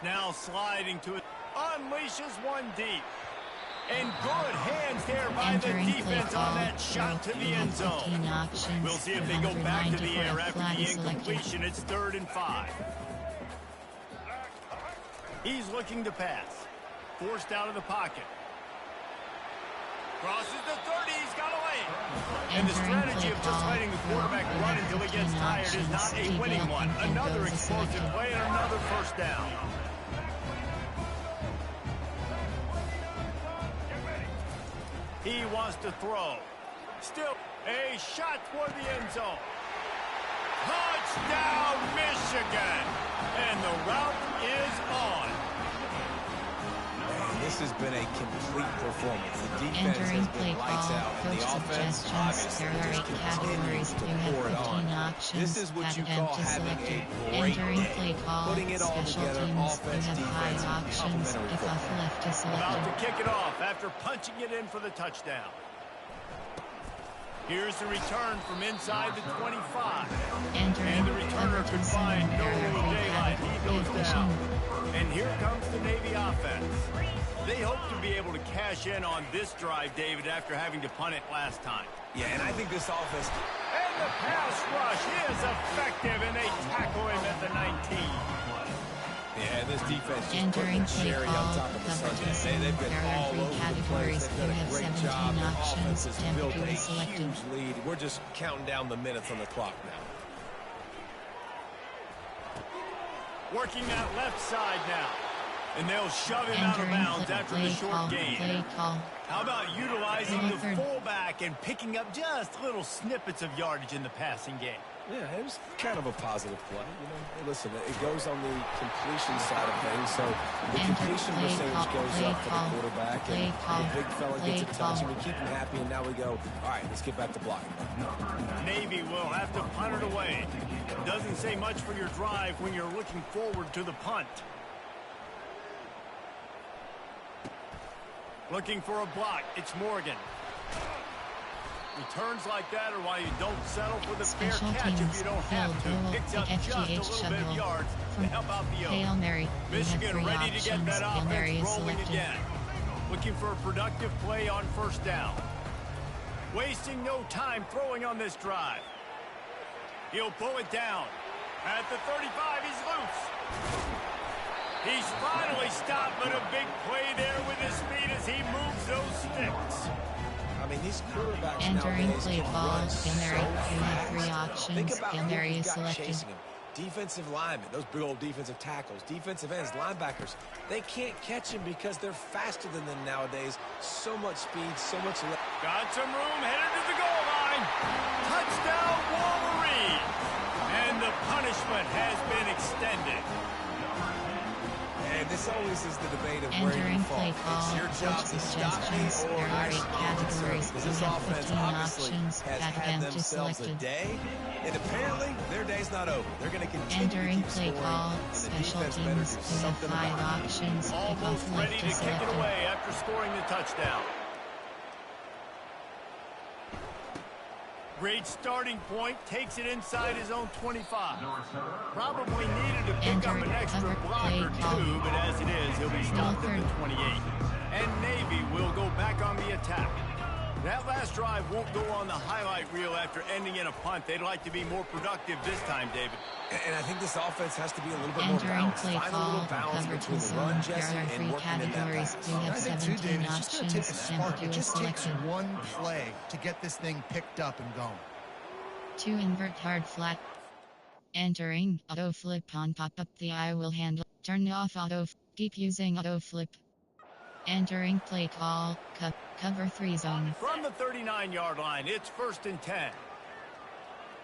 Now sliding to it. Unleashes one deep. And good hands there by the entering play defense call, on that shot to throw, the you end have zone. 15 options, We'll see if they go back to the air after flag the is selected. incompletion. It's 3rd and 5. He's looking to pass. Forced out of the pocket. Crosses the 30. He's got away. And the strategy of just letting the quarterback run until he gets tired is not a winning one. Another explosive play and another first down. He wants to throw. Still a shot toward the end zone. Touchdown, Michigan! And the route is on. This has been a complete performance. The defense Entering has play been lights call, out, and the coach offense suggestions, obviously there are just 8 continues categories, to you pour it have 15 on. options, This is what you packet call empty having selected, a great entering day. play call, Putting it all special together, teams, offense, you have defense, 5 options, complementary kick off football. left is About selected. to kick it off after punching it in for the touchdown. Here's the return from inside the 25. Entering And the returner could find no daylight. He goes down. And here comes the Navy offense. They hope to be able to cash in on this drive, David, after having to punt it last time. Yeah, and I think this offense... And the pass rush is effective, and they tackle him at the 19. Yeah, and this defense just Entering putting the play cherry call, on top of the cover sundae. They've been there are all 3 over the place. categories, They've you done a have great 17 job. The options, offense has built a temperature is selected. huge lead. We're just counting down the minutes on the clock now. Working that left side now. And they'll shove him out of Entering bounds after the short gain. play call. How about utilizing the Third. fullback and picking up just little snippets of yardage in the passing game? Yeah, it was kind of a positive play. You know, hey, listen, it goes on the completion side of things, so the completion percentage goes up for the quarterback, and the big fella gets a touch, and we keep him happy, and now we go, all right, let's get back to blocking. Navy will have to punt it away. Doesn't say much for your drive when you're looking forward to the punt. Looking for a block. It's Morgan. Returns like that are why you don't settle for the fair Special catch if teams, you don't have field to. goal, Picks up just a FGH little bit of shuttle. yards to help out the Hail O's. Mary, you have Michigan 3 ready to get options, that Hail Mary offense is rolling selected. again. Looking for a productive play on first down. Wasting no time throwing on this drive. He'll pull it down. At the 35, he's loose. He's finally stopped, but a big play there with his feet as he moves those sticks. I mean, these quarterbacks Entering nowadays play can ball, run Hail Mary, so you have 3 fast. options, Think about Hail who Mary you've is got selected. chasing him. Defensive linemen, those big old defensive tackles, defensive ends, linebackers, they can't catch him because they're faster than them nowadays. So much speed, so much... Got some room, headed to the goal line. Touchdown, Wolverine. And the punishment has been extended. And this always is the debate of where you Entering fall. play It's call, your job coach to stop me suggestions, or there are 8 your categories, because you this have offense 15 obviously options, has packet had empty themselves a selected. day, and apparently their day's not over. They're going to continue Entering to keep play scoring, call, and the special defense better teams, do you have something 5 about it. options, kick Almost off ready left to is kick it selected. away after scoring the touchdown. Great starting point, takes it inside his own 25. Probably needed to pick up an extra block or 2, but as it is, he'll be stopped at the 28. And Navy will go back on the attack. That last drive won't go on the highlight reel after ending in a punt. They'd like to be more productive this time, David. And I think this offense has to be a little bit more Entering balanced. play Find a little call, balance cover between 2 the run, zone, Jesse, there are and 3 working in that categories, pass. you I have think too, 17 David, it's just going to take a options, spark. It temperature is just takes selected. one play to get this thing picked up and going. 2 invert hard flat. Entering auto flip on pop-up, the I will handle. Turn off auto. Keep using auto flip. Entering play call, cover 3 zone. From the 39-yard line, it's 1st and 10.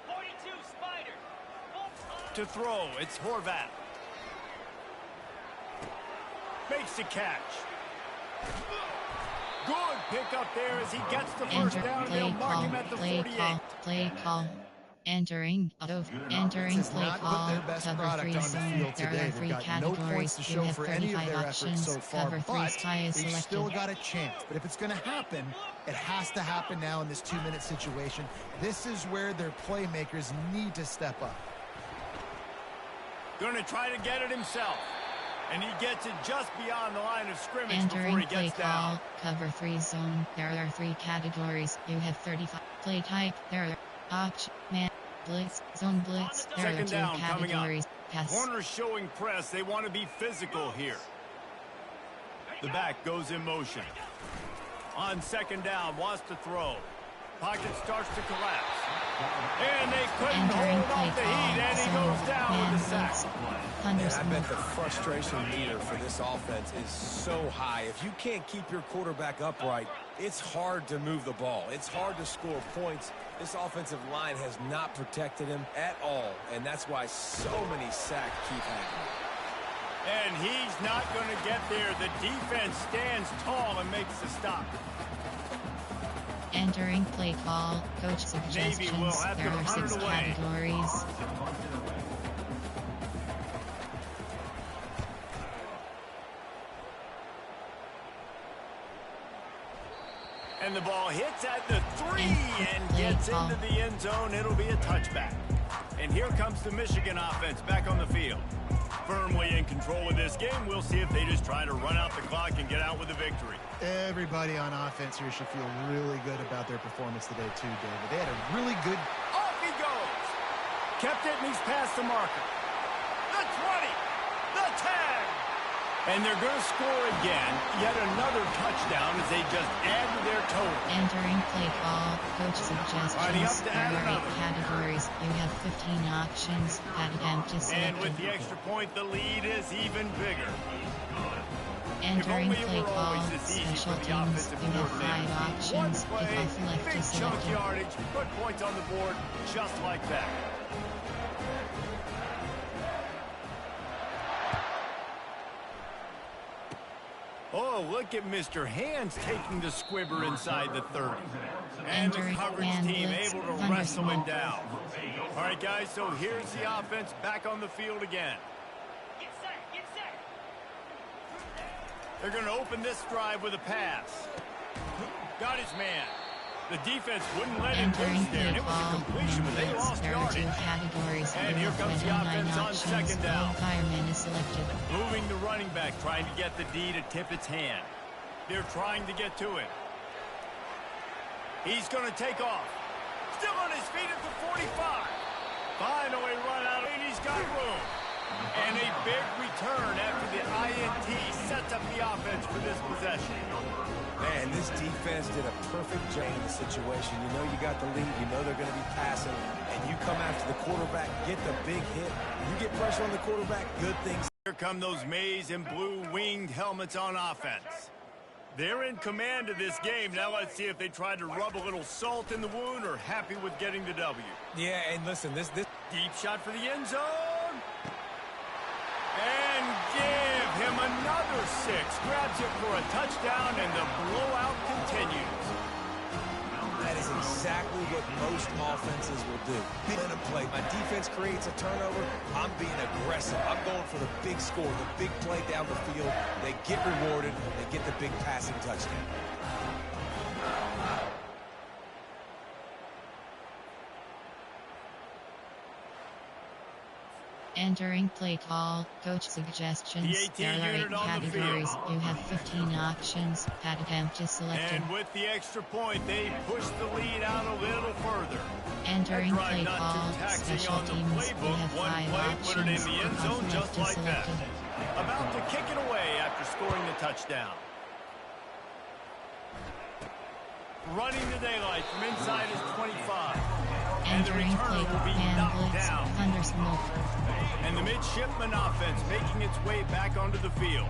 42 Spider. To to throw. It's Horvat. Makes the catch. Good pick up there as he gets the first down. They'll mark him at the 48. Play call. Entering play call, cover 3 zone, there are 3 categories, you have 35 options, cover 3 sky is they selected. still got a chance, but if it's going to happen, it has to happen now in this 2-minute situation. This is where their playmakers need to step up. Going to try to get it himself, and he gets it just beyond the line of scrimmage Entering before he play gets call, down. cover 3 zone, there are 3 categories, you have 35, play type, there are option, man, blitz, zone blitz, there are 2 Second down coming up. categories, pass. Corners showing press. They want to be physical here. The back goes in motion. On second down, wants to throw. Pocket starts to collapse. And they couldn't Entering hold play off the call, heat, and he zone, goes down man, with the sack. blitz, Man, I Thunderstorm. bet the frustration meter for this offense is so high. If you can't keep your quarterback upright, it's hard to move the ball. It's hard to score points. This offensive line has not protected him at all, and that's why so many sacks keep happening. And he's not going to get there. The defense stands tall and makes the stop. Entering play call, coach Navy will suggestions, have there to are hunt 6 it away. categories. And the ball hits at the 3 and play gets call. into the end zone. It'll be a touchback. And here comes the Michigan offense back on the field. Firmly in control of this game. We'll see if they just try to run out the clock and get out with a victory. Everybody on offense here should feel really good about their performance today too, David. They had a really good... Off he goes. Kept it, and he's past the marker. The 20. The 10. And they're going to score again. Yet another touchdown as they just add to their total. Entering play call, coach Lining up suggestions, to there add are 8 another. categories, you have 15 options, attempt is And with selected. the extra point, the lead is even bigger. Entering If only it play were call, always this easy special for the teams, offensive you have 5 coordinator. One options, if play, off left big is chunk selected. yardage, put points on the board just like that. Oh, look at Mr. Hands taking the squibber inside the 30. And the Entering coverage man team blitz, able to thunder wrestle him smoke. down. All right, guys, so here's the offense back on the field again. They're going to open this drive with a pass. Got his man. The defense wouldn't let him Entering loose there, and play it was a call, completion, but they blitz, lost there are 2 yardage. categories, And you here have comes the 29 offense on options, second down. fireman is selected. Moving the running back, trying to get the D to tip its hand. They're trying to get to him. He's going to take off. Still on his feet at the 45. Finally run out, and he's got room. And a big return after the INT sets up the offense for this possession. Man, this defense did a perfect job in the situation. You know you got the lead. You know they're going to be passing. And you come after the quarterback, get the big hit. You get pressure on the quarterback, good things. Here come those maize and blue winged helmets on offense. They're in command of this game. Now let's see if they try to rub a little salt in the wound or happy with getting the W. Yeah, and listen, this Deep shot for the end zone. And give him another 6. Grabs it for a touchdown, and the blowout continues. that is exactly what most offenses will do. Let them play. My defense creates a turnover. I'm being aggressive. I'm going for the big score, the big play down the field. They get rewarded. They get the big passing touchdown. Entering play call, coach suggestions, The there 18 are 8 unit on the categories, field. you have 15 options, pad attempt is selected. And with the extra point, they push the lead out a little further. Entering That drive play not call, too taxing special on the teams, you playbook. have One 5 play, options, put it in the end if zone off just left is like that. selected. About to kick it away after scoring the touchdown. Running the daylight from inside his 25. And the Entering play returner will be man knocked blitz, down. thunder smoke. And the midshipman offense making its way back onto the field.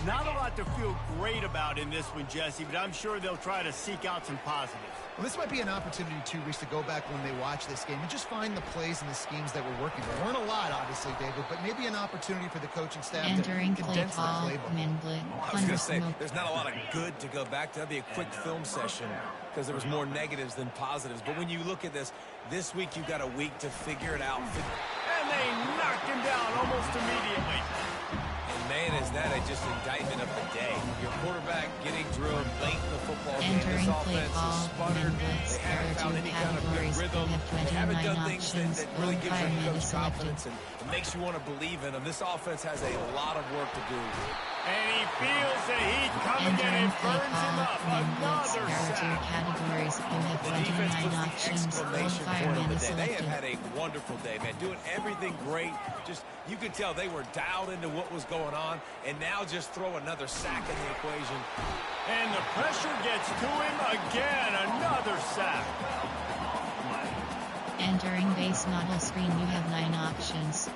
Not a lot to feel great about in this one, Jesse, but I'm sure they'll try to seek out some positives. Well, this might be an opportunity, too, Reese, to go back when they watch this game and just find the plays and the schemes that were working. There weren't a lot, obviously, David, but maybe an opportunity for the coaching staff to condense the playbook. I was going to say, there's not a lot of good to go back to. That'd be a quick film session because there was more negatives than positives. But when you look at this week you've got a week to figure it out. And they knocked him down almost immediately. Man, is that just indictment of the day. Your quarterback getting drilled late in the football game. This offense has sputtered. They haven't found any kind of good rhythm. They haven't done things that really gives their coach confidence and makes you want to believe in them. This offense has a lot of work to do. And he feels the heat coming in and burns him up. Another sack. Categories, you have The defense was 29 the options. exclamation point of the day. They have Selected. had a wonderful day, man. Doing everything great. Just, you could tell they were dialed into what was going on, and now just throw another sack in the equation. And the pressure gets to him again. Another sack. Entering base model screen, you have 9 options.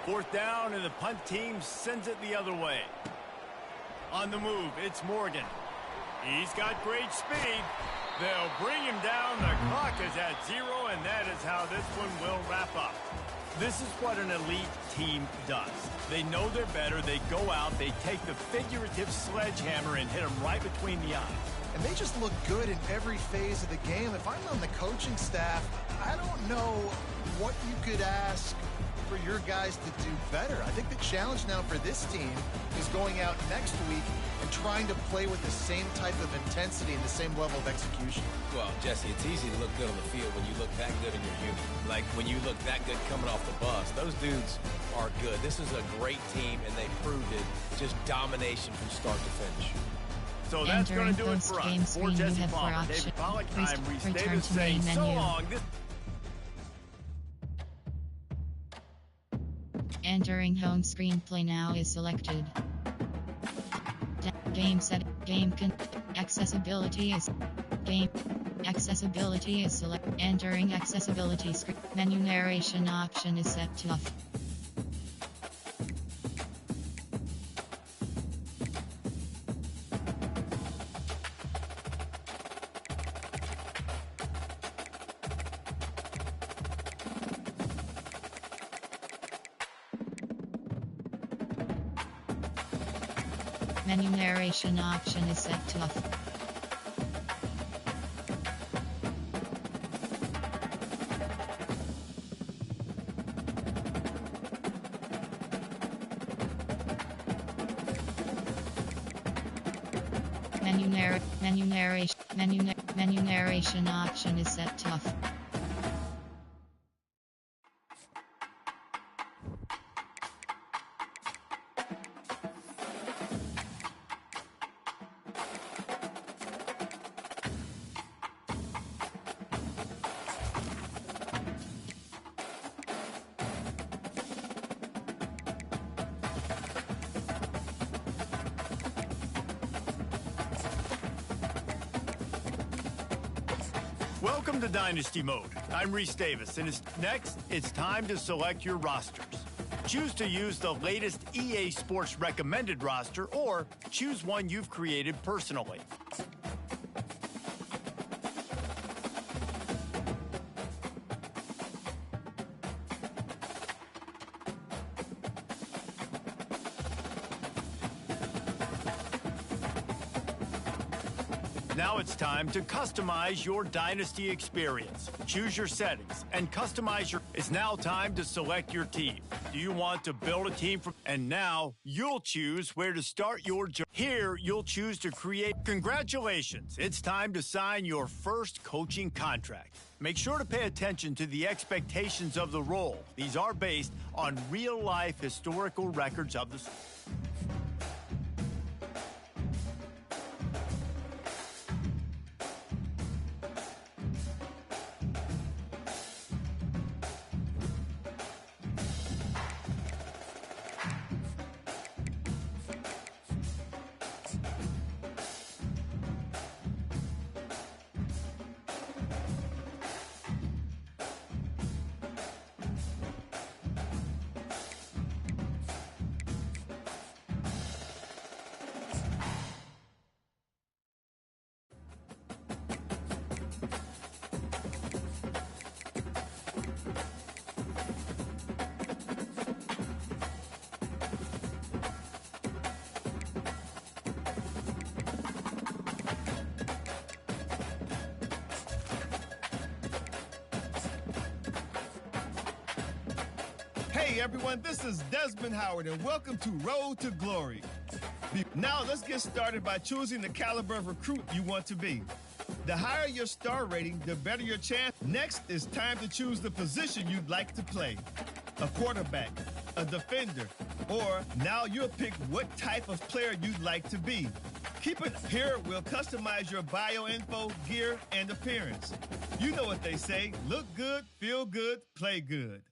Fourth down, and the punt team sends it the other way. On the move, it's Morgan. He's got great speed. They'll bring him down. The clock is at 0, and that is how this one will wrap up. This is what an elite team does. They know they're better. They go out. They take the figurative sledgehammer and hit them right between the eyes. And they just look good in every phase of the game. If I'm on the coaching staff, I don't know what you could ask for your guys to do better. I think the challenge now for this team is going out next week and trying to play with the same type of intensity and the same level of execution. Well, Jesse, it's easy to look good on the field when you look that good in your unit. Like when you look that good coming off the bus. Those dudes are good. This is a great team, and they proved it. Just domination from start to finish. So that's going to do it for us. For Jesse Palmer, David Pollack, I'm Reese Davis saying so long. Entering home screen, play now is selected. Game set. Accessibility is select. Entering accessibility screen. Menu narration option is set to off. Menu narration option is set to off. Menu narration option is set to off. Welcome to Dynasty Mode. I'm Reese Davis, and next, it's time to select your rosters. Choose to use the latest EA Sports recommended roster, or choose one you've created personally. Now it's time to customize your Dynasty experience. Choose your settings and customize your... It's now time to select your team. Do you want to build a team from... And now you'll choose where to start your journey. Here, you'll choose to create... Congratulations! It's time to sign your first coaching contract. Make sure to pay attention to the expectations of the role. These are based on real-life historical records of the... Hey everyone, this is Desmond Howard and welcome to Road to Glory. Now let's get started by choosing the caliber of recruit you want to be. The higher your star rating, the better your chance. Next, it's time to choose the position you'd like to play. A quarterback, a defender, or now you'll pick what type of player you'd like to be. Keep it here, we'll customize your bio info, gear, and appearance. You know what they say, look good, feel good, play good.